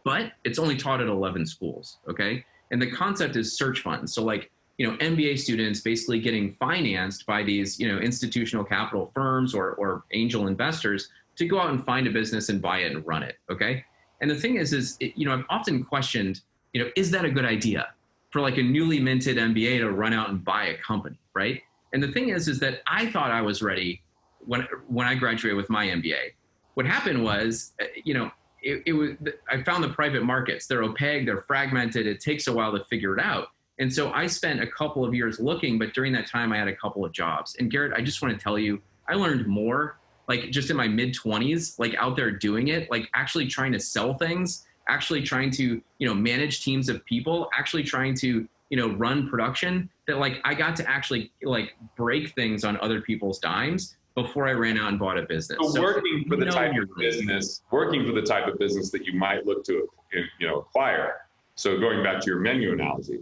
But it's only taught at 11 schools, okay? And the concept is search funds. So like, MBA students basically getting financed by these, institutional capital firms or angel investors to go out and find a business and buy it and run it, okay? And the thing is I've often questioned, is that a good idea for like a newly minted MBA to run out and buy a company, right? And the thing is that I thought I was ready when I graduated with my MBA. What happened was, it was, I found the private markets. They're opaque, they're fragmented. It takes a while to figure it out. And so I spent a couple of years looking, but during that time I had a couple of jobs. And Garrett, I just want to tell you, I learned more like just in my mid-20s, like out there doing it, like actually trying to sell things, actually trying to, manage teams of people, actually trying to, run production, that like I got to actually like break things on other people's dimes before I ran out and bought a business. So working for the type of business that you might look to, acquire. So going back to your menu analogy,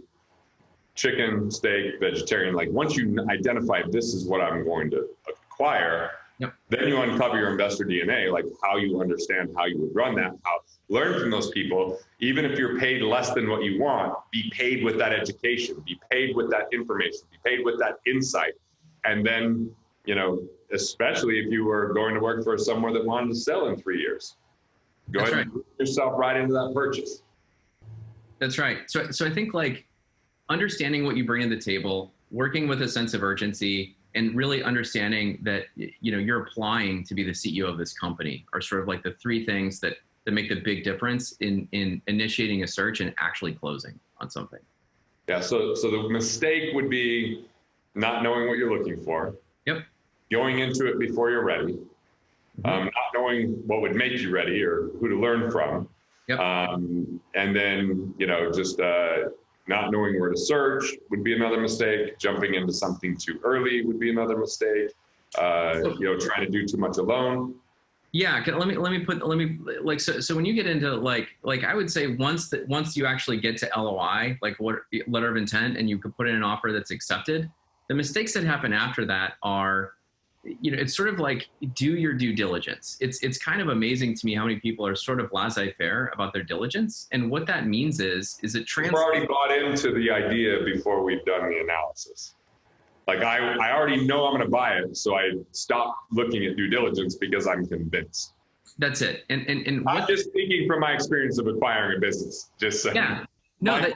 chicken, steak, vegetarian, like once you identify this is what I'm going to acquire, yep. Then you uncover your investor DNA, like how you understand how you would run that, how learn from those people. Even if you're paid less than what you want, be paid with that education, be paid with that information, be paid with that insight. And then, especially if you were going to work for somewhere that wanted to sell in 3 years, go That's ahead and put yourself right into that purchase. That's right. So I think like understanding what you bring to the table, working with a sense of urgency, and really understanding that, you're applying to be the CEO of this company are sort of like the three things that make the big difference in initiating a search and actually closing on something. Yeah. So the mistake would be not knowing what you're looking for. Yep. Going into it before you're ready. Not knowing what would make you ready or who to learn from. Yep. And then, just not knowing where to search would be another mistake. Jumping into something too early would be another mistake. Trying to do too much alone. Yeah, so when you get into like I would say once you actually get to LOI, like what letter of intent, and you could put in an offer that's accepted, the mistakes that happen after that are, it's sort of like do your due diligence. It's kind of amazing to me how many people are sort of laissez-faire about their diligence, and what that means is it We're already bought into the idea before we've done the analysis. Like I already know I'm going to buy it, so I stop looking at due diligence because I'm convinced. That's it. And I'm just speaking from my experience of acquiring a business. Just saying. Yeah. No.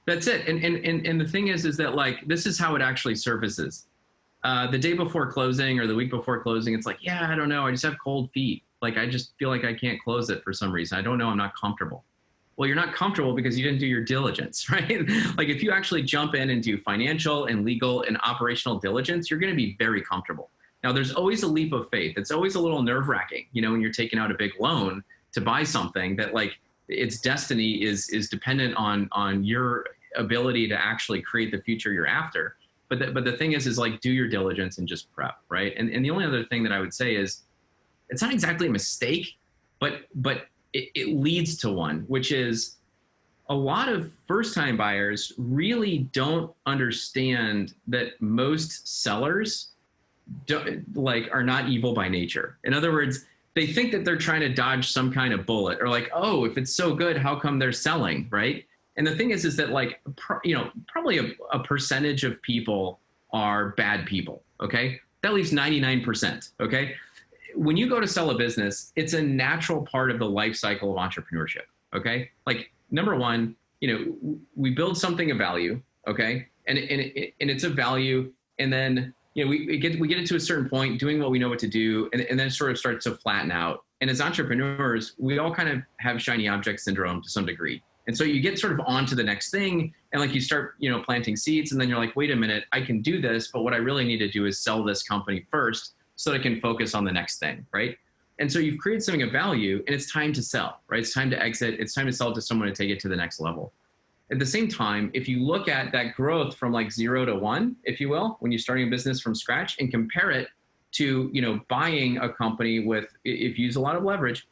That's it. And the thing is that like this is how it actually surfaces. The day before closing or the week before closing, it's like, yeah, I don't know. I just have cold feet. Like I just feel like I can't close it for some reason. I don't know. I'm not comfortable. Well, you're not comfortable because you didn't do your diligence, right? Like if you actually jump in and do financial and legal and operational diligence, you're going to be very comfortable. Now, there's always a leap of faith. It's always a little nerve-wracking, when you're taking out a big loan to buy something that like its destiny is dependent on your ability to actually create the future you're after. But the thing is like do your diligence and just prep, right? And the only other thing that I would say is it's not exactly a mistake, but it leads to one, which is a lot of first-time buyers really don't understand that most sellers are not evil by nature. In other words, they think that they're trying to dodge some kind of bullet, or like, oh, if it's so good, how come they're selling, right? And the thing is that like, probably a percentage of people are bad people, okay? That leaves 99%, okay? When you go to sell a business, it's a natural part of the life cycle of entrepreneurship. Okay. Like number one, we build something of value. Okay. And it's a value. And then, we get it to a certain point doing what we know what to do. And then it sort of starts to flatten out. And as entrepreneurs, we all kind of have shiny object syndrome to some degree. And so you get sort of on to the next thing, and like you start, planting seeds, and then you're like, wait a minute, I can do this, but what I really need to do is sell this company first so that I can focus on the next thing, right? And so you've created something of value, and it's time to sell, right? It's time to exit. It's time to sell to someone to take it to the next level. At the same time, if you look at that growth from like 0 to 1, if you will, when you're starting a business from scratch, and compare it to, buying a company with, if you use a lot of leverage,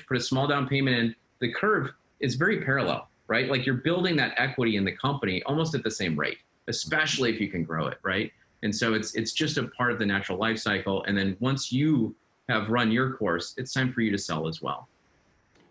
put a small down payment in, the curve is very parallel, right? Like you're building that equity in the company almost at the same rate, especially if you can grow it, right? And so it's just a part of the natural life cycle. And then once you have run your course, it's time for you to sell as well.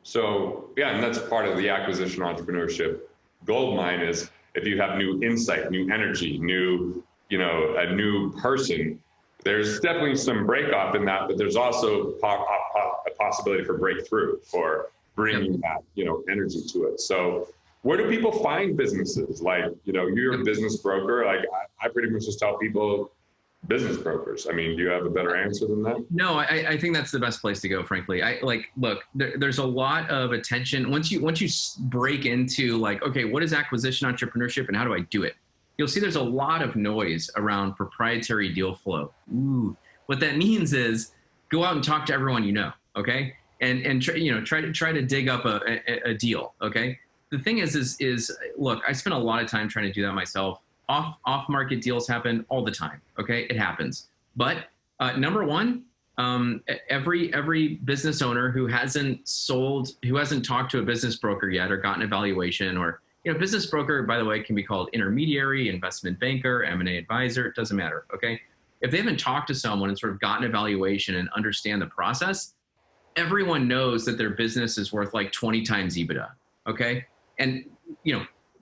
So yeah, and that's part of the acquisition entrepreneurship goldmine is if you have new insight, new energy, a new person, there's definitely some break off in that, but there's also a possibility for breakthrough, for bringing that, energy to it. So where do people find businesses? Like, you're a business broker. Like I pretty much just tell people business brokers. I mean, do you have a better answer than that? No, I think that's the best place to go, frankly. Look, there's a lot of attention. Once you break into like, okay, what is acquisition entrepreneurship and how do I do it? You'll see there's a lot of noise around proprietary deal flow. Ooh, what that means is go out and talk to everyone you know, okay? And try to dig up a deal, okay? The thing is look, I spent a lot of time trying to do that myself. Off market deals happen all the time. Okay, it happens. But number one, every business owner who hasn't talked to a business broker yet or gotten a valuation, or business broker, by the way, can be called intermediary, investment banker, M&A advisor. It doesn't matter. Okay, if they haven't talked to someone and sort of gotten a valuation and understand the process, everyone knows that their business is worth like 20 times EBITDA. Okay, and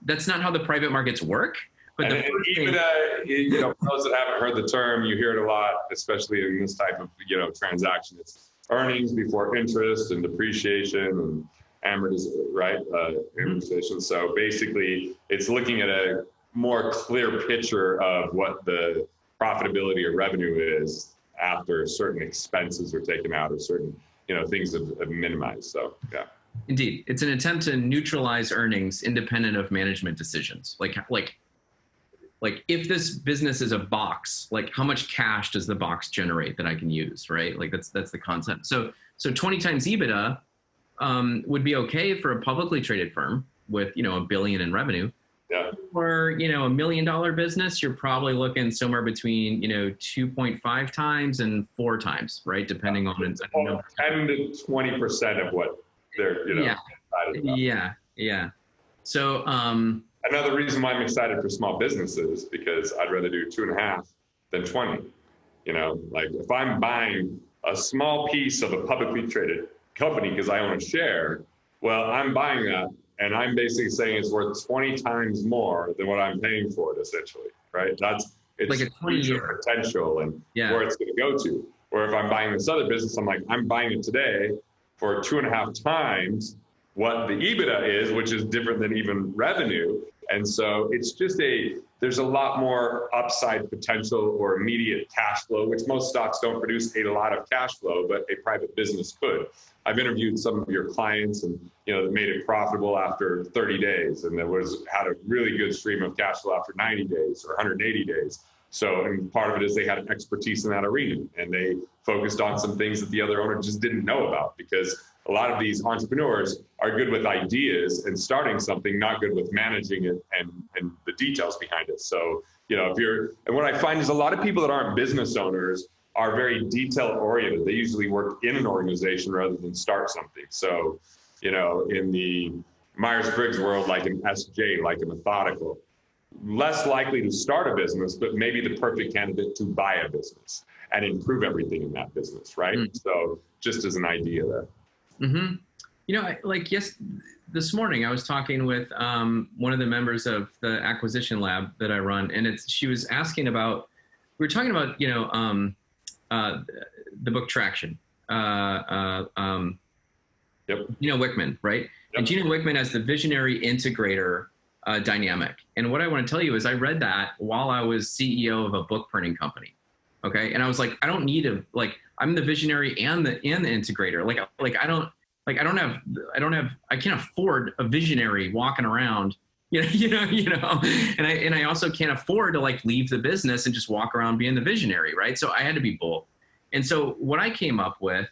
that's not how the private markets work. But and EBITDA, for those that haven't heard the term, you hear it a lot, especially in this type of, transaction. It's earnings before interest and depreciation and amortization. So basically, it's looking at a more clear picture of what the profitability or revenue is after certain expenses are taken out or certain, things have minimized. So, yeah. Indeed. It's an attempt to neutralize earnings independent of management decisions. Like if this business is a box, like how much cash does the box generate that I can use, right? Like that's the concept. So 20 times EBITDA would be okay for a publicly traded firm with, $1 billion in revenue. Yeah. Or, $1 million business, you're probably looking somewhere between, 2.5 times and 4 times, right? Depending on 10 to 20% of what they're, Yeah. So, another reason why I'm excited for small businesses, because I'd rather do 2.5 than 20. Like if I'm buying a small piece of a publicly traded company because I own a share, well, I'm buying that and I'm basically saying it's worth 20 times more than what I'm paying for it, essentially, right? It's like a 20-year potential and where it's going to go to. Or if I'm buying this other business, I'm like, I'm buying it today for 2.5 times what the EBITDA is, which is different than even revenue. And so it's just there's a lot more upside potential or immediate cash flow, which most stocks don't produce a lot of cash flow, but a private business could. I've interviewed some of your clients and, that made it profitable after 30 days and had a really good stream of cash flow after 90 days or 180 days. So, and part of it is they had an expertise in that arena and they focused on some things that the other owner just didn't know about, because a lot of these entrepreneurs are good with ideas and starting something, not good with managing it and the details behind it. So, and what I find is a lot of people that aren't business owners are very detail oriented. They usually work in an organization rather than start something. So, in the Myers-Briggs world, like an SJ, like a methodical, less likely to start a business, but maybe the perfect candidate to buy a business and improve everything in that business, right? So just as an idea there. This morning I was talking with one of the members of the acquisition lab that I run, and she was asking about, we were talking about, the book Traction. Gino Wickman, right? Yep. And Gino Wickman has the visionary integrator dynamic. And what I want to tell you is I read that while I was CEO of a book printing company. Okay. And I was like, I don't need I'm the visionary and the integrator. Like I can't afford a visionary walking around, and I also can't afford to like leave the business and just walk around being the visionary, right? So I had to be both. And so what I came up with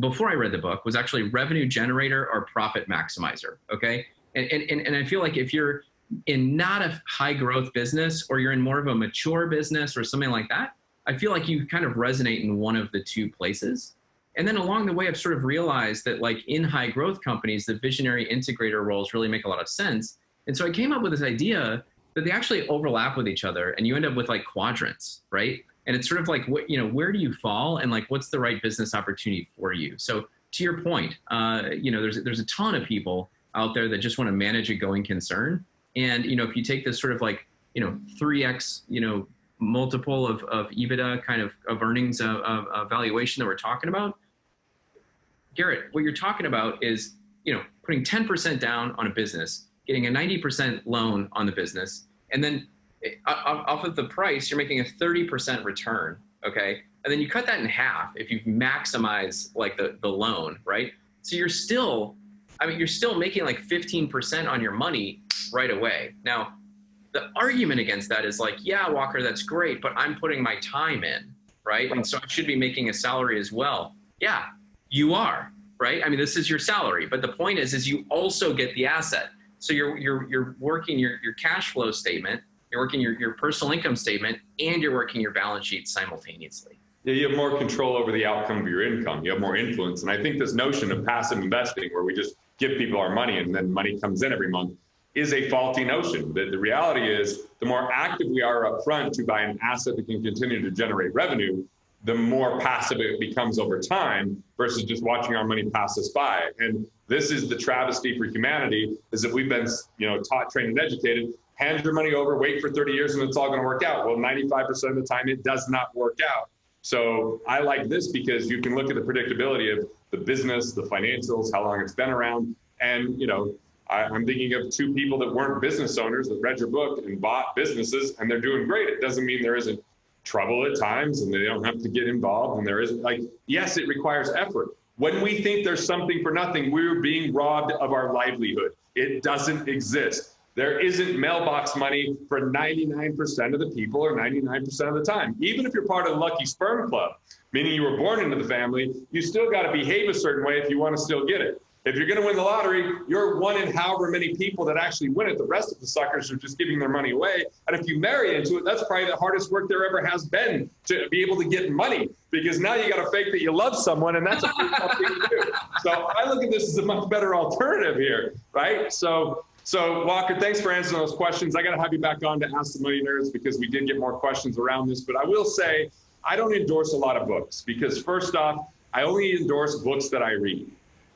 before I read the book was actually revenue generator or profit maximizer. Okay. And I feel like if you're in not a high growth business, or you're in more of a mature business or something like that, I feel like you kind of resonate in one of the two places. And then along the way, I've sort of realized that like in high growth companies, the visionary integrator roles really make a lot of sense. And so I came up with this idea that they actually overlap with each other, and you end up with like quadrants, right? And it's sort of like, where do you fall, and like, what's the right business opportunity for you? So to your point, there's a ton of people out there that just want to manage a going concern. And, if you take this sort of like, 3x, multiple of EBITDA kind of earnings of valuation that we're talking about, Garrett, what you're talking about is, putting 10% down on a business, getting a 90% loan on the business, and then off of the price, you're making a 30% return, okay? And then you cut that in half if you maximize like the loan, right? So you're still making like 15% on your money right away. Now, the argument against that is like, yeah, Walker, that's great, but I'm putting my time in, right? And so I should be making a salary as well. Yeah, you are, right? I mean, this is your salary, but the point is you also get the asset. So you're working your cash flow statement, you're working your personal income statement, and you're working your balance sheet simultaneously. Yeah, you have more control over the outcome of your income. You have more influence. And I think this notion of passive investing, where we just give people our money and then money comes in every month, is a faulty notion. The reality is, the more active we are up front to buy an asset that can continue to generate revenue, the more passive it becomes over time versus just watching our money pass us by. And this is the travesty for humanity, is that we've been taught, trained, and educated, hand your money over, wait for 30 years, and it's all going to work out. Well, 95% of the time, it does not work out. So I like this because you can look at the predictability of the business, the financials, how long it's been around. And, I'm thinking of two people that weren't business owners that read your book and bought businesses, and they're doing great. It doesn't mean there isn't trouble at times and they don't have to get involved. And there isn't, like, yes, it requires effort. When we think there's something for nothing, we're being robbed of our livelihood. It doesn't exist. There isn't mailbox money for 99% of the people or 99% of the time. Even if you're part of the lucky sperm club, meaning you were born into the family, you still got to behave a certain way if you want to still get it. If you're going to win the lottery, you're one in however many people that actually win it. The rest of the suckers are just giving their money away. And if you marry into it, that's probably the hardest work there ever has been, to be able to get money, because now you got to fake that you love someone, and that's a pretty tough thing to do. So I look at this as a much better alternative here, right? So Walker, thanks for answering those questions. I got to have you back on to Ask the Millionaires, because we did get more questions around this. But I will say, I don't endorse a lot of books, because first off, I only endorse books that I read.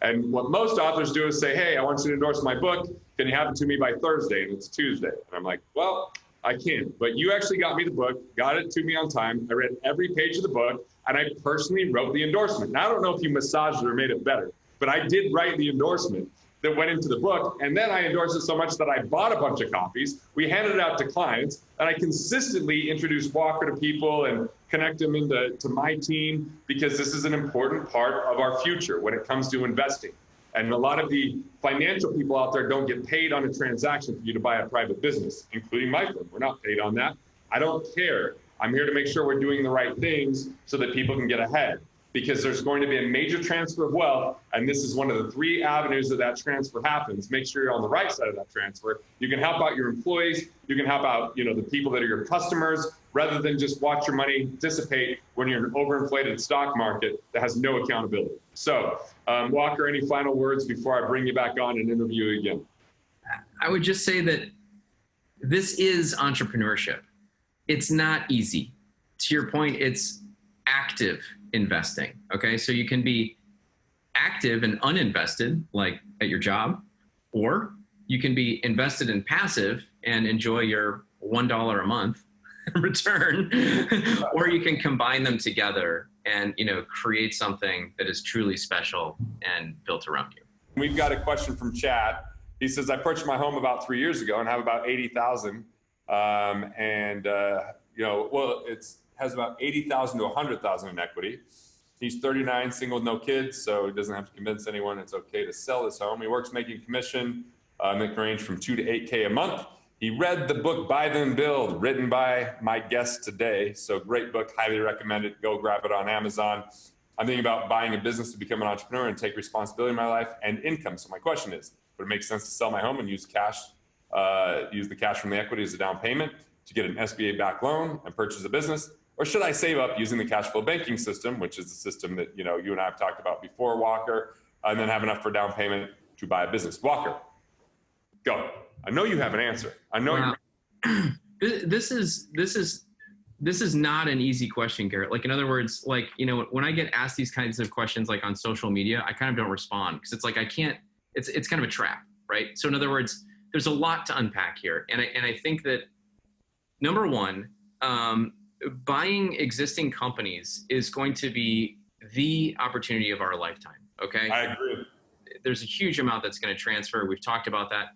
And what most authors do is say, hey, I want you to endorse my book. Can you have it to me by Thursday? And it's Tuesday. And I'm like, well, I can't. But you actually got me the book, got it to me on time. I read every page of the book, and I personally wrote the endorsement. Now, I don't know if you massaged it or made it better, but I did write the endorsement that went into the book. And then I endorsed it so much that I bought a bunch of copies. We handed it out to clients, and I consistently introduced Walker to people and connect them to my team, because this is an important part of our future when it comes to investing. And a lot of the financial people out there don't get paid on a transaction for you to buy a private business, including my firm. We're not paid on that. I don't care. I'm here to make sure we're doing the right things so that people can get ahead, because there's going to be a major transfer of wealth. And this is one of the 3 avenues that transfer happens. Make sure you're on the right side of that transfer. You can help out your employees. You can help out, the people that are your customers, rather than just watch your money dissipate when you're in an overinflated stock market that has no accountability. So, Walker, any final words before I bring you back on and interview you again? I would just say that this is entrepreneurship. It's not easy. To your point, it's active investing. Okay. So you can be active and uninvested, like at your job, or you can be invested in passive and enjoy your $1 a month return, or you can combine them together and, create something that is truly special and built around you. We've got a question from Chad. He says, I purchased my home about 3 years ago and have about 80,000. It has about 80,000 to 100,000 in equity. He's 39, single with no kids, so he doesn't have to convince anyone it's okay to sell his home. He works making commission that can range from 2 to 8K a month. He read the book Buy Then Build, written by my guest today. So great book, highly recommend it. Go grab it on Amazon. I'm thinking about buying a business to become an entrepreneur and take responsibility in my life and income. So my question is, would it make sense to sell my home and use cash, use the cash from the equity as a down payment to get an SBA-backed loan and purchase a business? Or should I save up using the cash flow banking system, which is the system that you and I have talked about before, Walker, and then have enough for down payment to buy a business? Walker, go. I know you have an answer. I know you. This is not an easy question, Garrett. Like, in other words, like, when I get asked these kinds of questions, like on social media, I kind of don't respond because it's like I can't. It's kind of a trap, right? So in other words, there's a lot to unpack here, and I think that number one, buying existing companies is going to be the opportunity of our lifetime. Okay, I agree. There's a huge amount that's going to transfer. We've talked about that.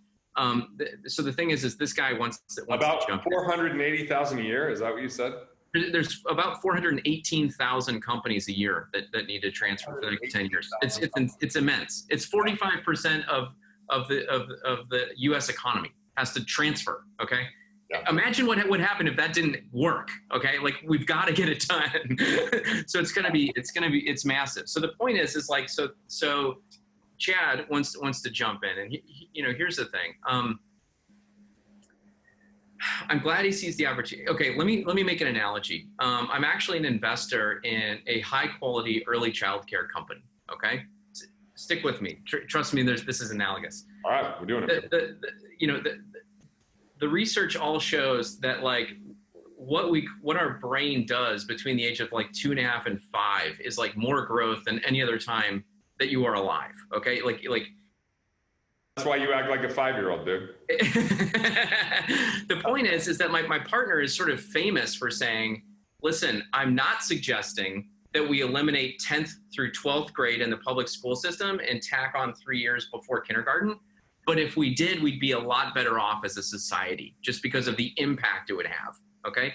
So the thing is this guy wants about to jump 480,000 a year. Is that what you said? There's about 418,000 companies a year that need to transfer for the next 10 years. It's immense. It's 45% of the U.S. economy has to transfer. Okay. Yeah. Imagine what would happen if that didn't work. Okay. Like, we've got to get it done. So it's massive. So the point is like, so Chad wants to jump in, and here's the thing. I'm glad he sees the opportunity. Okay, let me make an analogy. I'm actually an investor in a high quality early childcare company. Okay, stick with me. Trust me. This is analogous. All right, we're doing it. The research all shows that, like, what our brain does between the age of like 2.5 and 5 is like more growth than any other time that you are alive. Okay, like. That's why you act like a 5-year-old, dude. The point is that my partner is sort of famous for saying, listen, I'm not suggesting that we eliminate 10th through 12th grade in the public school system and tack on 3 years before kindergarten. But if we did, we'd be a lot better off as a society just because of the impact it would have. Okay.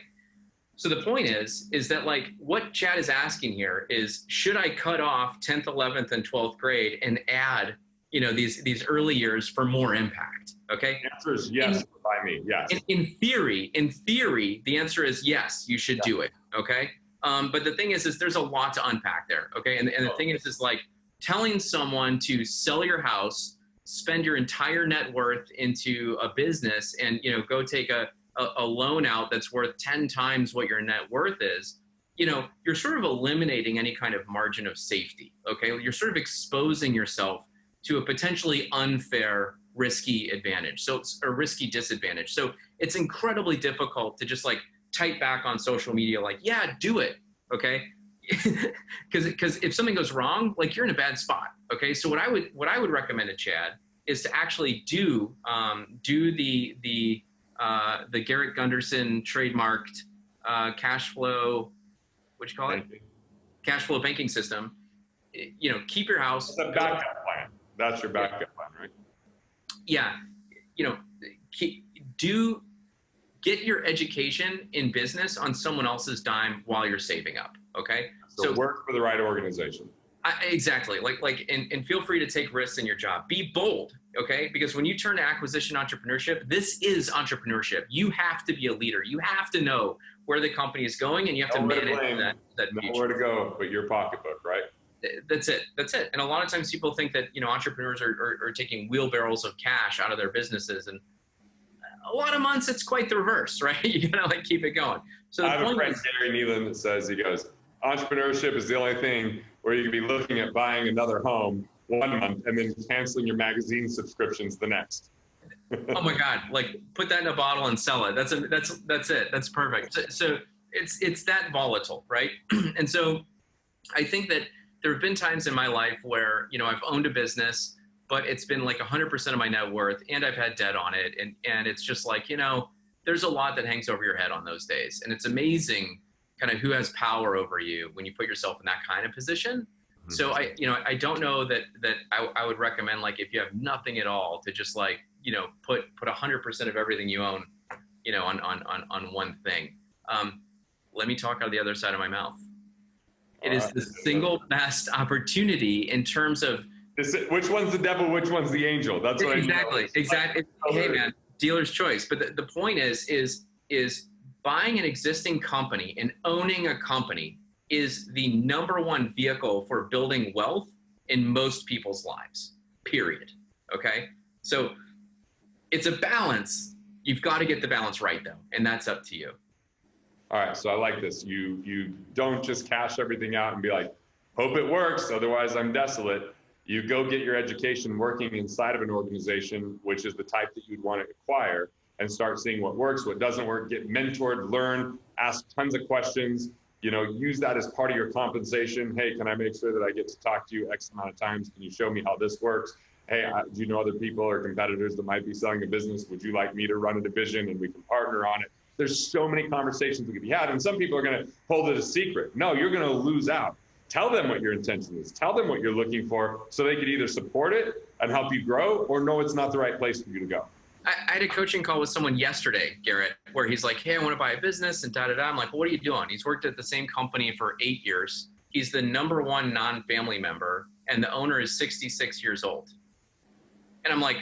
So the point is that, like, what Chad is asking here is, should I cut off 10th, 11th, and 12th grade and add, these early years for more impact? Okay. The answer is yes. By me, yes. In theory, the answer is yes, you should do it. Okay. But the thing is there's a lot to unpack there. Okay. And the thing is like telling someone to sell your house, spend your entire net worth into a business, and, go take a loan out that's worth 10 times what your net worth is, you're sort of eliminating any kind of margin of safety. Okay. You're sort of exposing yourself to a potentially unfair, risky advantage. So it's a risky disadvantage. So it's incredibly difficult to just like type back on social media, like, yeah, do it. Okay. Because if something goes wrong, like, you're in a bad spot. Okay. So what I would recommend to Chad is to actually do the Garrett Gunderson trademarked cash flow, what you call it? Cash flow banking system. Keep your house. That's a backup plan. That's your backup plan, right? Yeah. Get your education in business on someone else's dime while you're saving up. Okay. So work for the right organization. Exactly. And feel free to take risks in your job. Be bold. Okay. Because when you turn to acquisition entrepreneurship, this is entrepreneurship. You have to be a leader. You have to know where the company is going, and you have to manage that future. Nowhere to go but your pocketbook, right? That's it. And a lot of times people think that, entrepreneurs are taking wheelbarrows of cash out of their businesses, and a lot of months it's quite the reverse, right? You gotta like keep it going. So I have a friend, Gary Nealon, that says, he goes, entrepreneurship is the only thing where you can be looking at buying another home 1 month and then canceling your magazine subscriptions the next. Oh my God! Like, put that in a bottle and sell it. That's it. That's perfect. So it's that volatile, right? And so I think that there have been times in my life where, I've owned a business, but it's been like 100% of my net worth, and I've had debt on it. And it's just like, there's a lot that hangs over your head on those days. And it's amazing kind of who has power over you when you put yourself in that kind of position. Mm-hmm. So I don't know that I would recommend, like, if you have nothing at all, to just like, put 100% of everything you own, on one thing. Let me talk out of the other side of my mouth. It is the single best opportunity in terms of which one's the devil, which one's the angel. That's what exactly. Hey man, dealer's choice. But the point is buying an existing company and owning a company is the number one vehicle for building wealth in most people's lives, period. Okay? So it's a balance. You've got to get the balance right though, and that's up to you. All right, so I like this. You don't just cash everything out and be like, hope it works, otherwise I'm desolate. You go get your education working inside of an organization, which is the type that you'd want to acquire, and start seeing what works, what doesn't work, get mentored, learn, ask tons of questions, use that as part of your compensation. Hey, can I make sure that I get to talk to you X amount of times? Can you show me how this works? Hey, do you know other people or competitors that might be selling a business? Would you like me to run a division and we can partner on it? There's so many conversations that can be had, and some people are going to hold it a secret. No, you're going to lose out. Tell them what your intention is. Tell them what you're looking for so they could either support it and help you grow or know it's not the right place for you to go. I had a coaching call with someone yesterday, Garrett, where he's like, hey, I want to buy a business and da-da-da. I'm like, well, what are you doing? He's worked at the same company for 8 years. He's the number one non-family member, and the owner is 66 years old. And I'm like,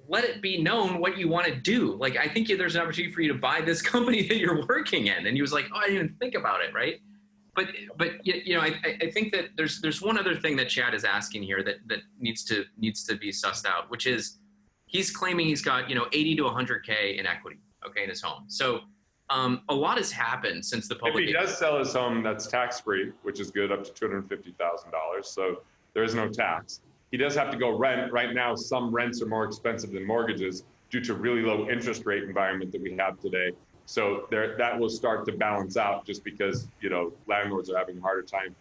let it be known what you want to do. Like, I think there's an opportunity for you to buy this company that you're working in. And he was like, oh, I didn't even think about it, right? But I think that there's one other thing that Chad is asking here that needs to be sussed out, which is he's claiming he's got 80 to 100K in equity, okay, in his home. So a lot has happened since the public. If he does sell his home, that's tax free, which is good, up to $250,000. So there is no tax. He does have to go rent. Right now, some rents are more expensive than mortgages due to really low interest rate environment that we have today. So that will start to balance out just because, landlords are having a harder time,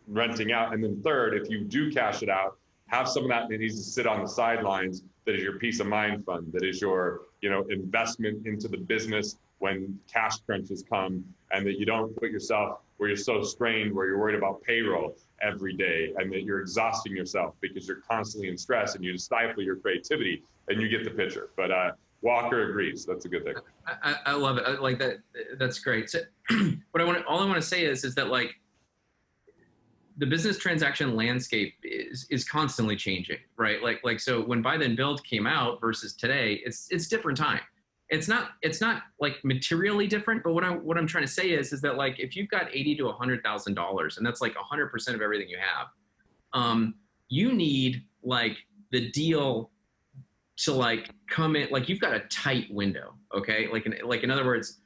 renting out. And then third, if you do cash it out, have some of that needs to sit on the sidelines. That is your peace of mind fund. That is your, investment into the business when cash crunches come, and that you don't put yourself where you're so strained, where you're worried about payroll every day, and that you're exhausting yourself because you're constantly in stress and you stifle your creativity, and you get the picture. But Walker agrees. That's a good thing. I love it. I like that. That's great. So all I want to say is that like the business transaction landscape is constantly changing, right? Like so when Buy Then Build came out versus today, it's different time. It's not like materially different, but what I'm trying to say is that like if you've got $80,000 to $100,000 and that's like 100% of everything you have, you need like the deal to like come in, like you've got a tight window, okay? Like in other words,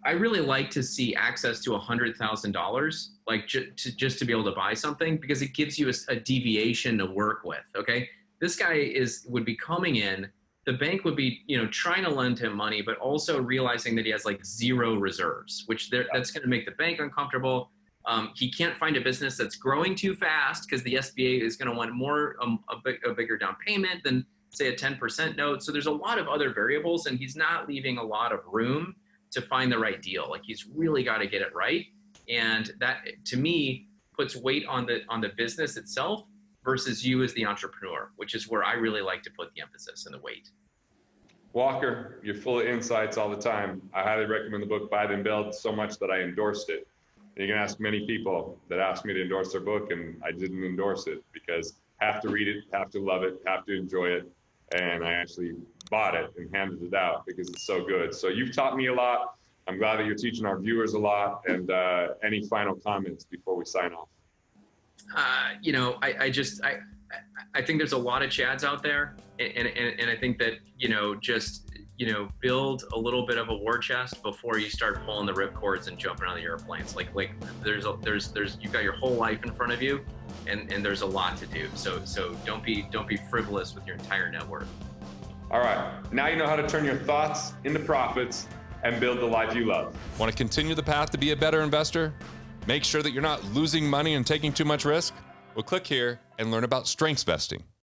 I really like to see access to $100,000, like just to be able to buy something, because it gives you a deviation to work with, okay? This guy would be coming in, the bank would be, trying to lend him money, but also realizing that he has like zero reserves, which that's going to make the bank uncomfortable. He can't find a business that's growing too fast because the SBA is going to want more, a bigger down payment than say a 10% note. So there's a lot of other variables, and he's not leaving a lot of room to find the right deal. Like he's really got to get it right. And that to me puts weight on the business itself versus you as the entrepreneur, which is where I really like to put the emphasis and the weight. Walker, you're full of insights all the time. I highly recommend the book Buy Then Build so much that I endorsed it. And you can ask many people that asked me to endorse their book, and I didn't endorse it because have to read it, have to love it, have to enjoy it. And I actually bought it and handed it out because it's so good. So you've taught me a lot. I'm glad that you're teaching our viewers a lot. And any final comments before we sign off? I think there's a lot of Chads out there, and I think that build a little bit of a war chest before you start pulling the ripcords and jumping on the airplanes. Like there's you've got your whole life in front of you, and there's a lot to do. So don't be frivolous with your entire net worth. All right, now you know how to turn your thoughts into profits and build the life you love. Want to continue the path to be a better investor? Make sure that you're not losing money and taking too much risk? Well, click here and learn about strengths vesting.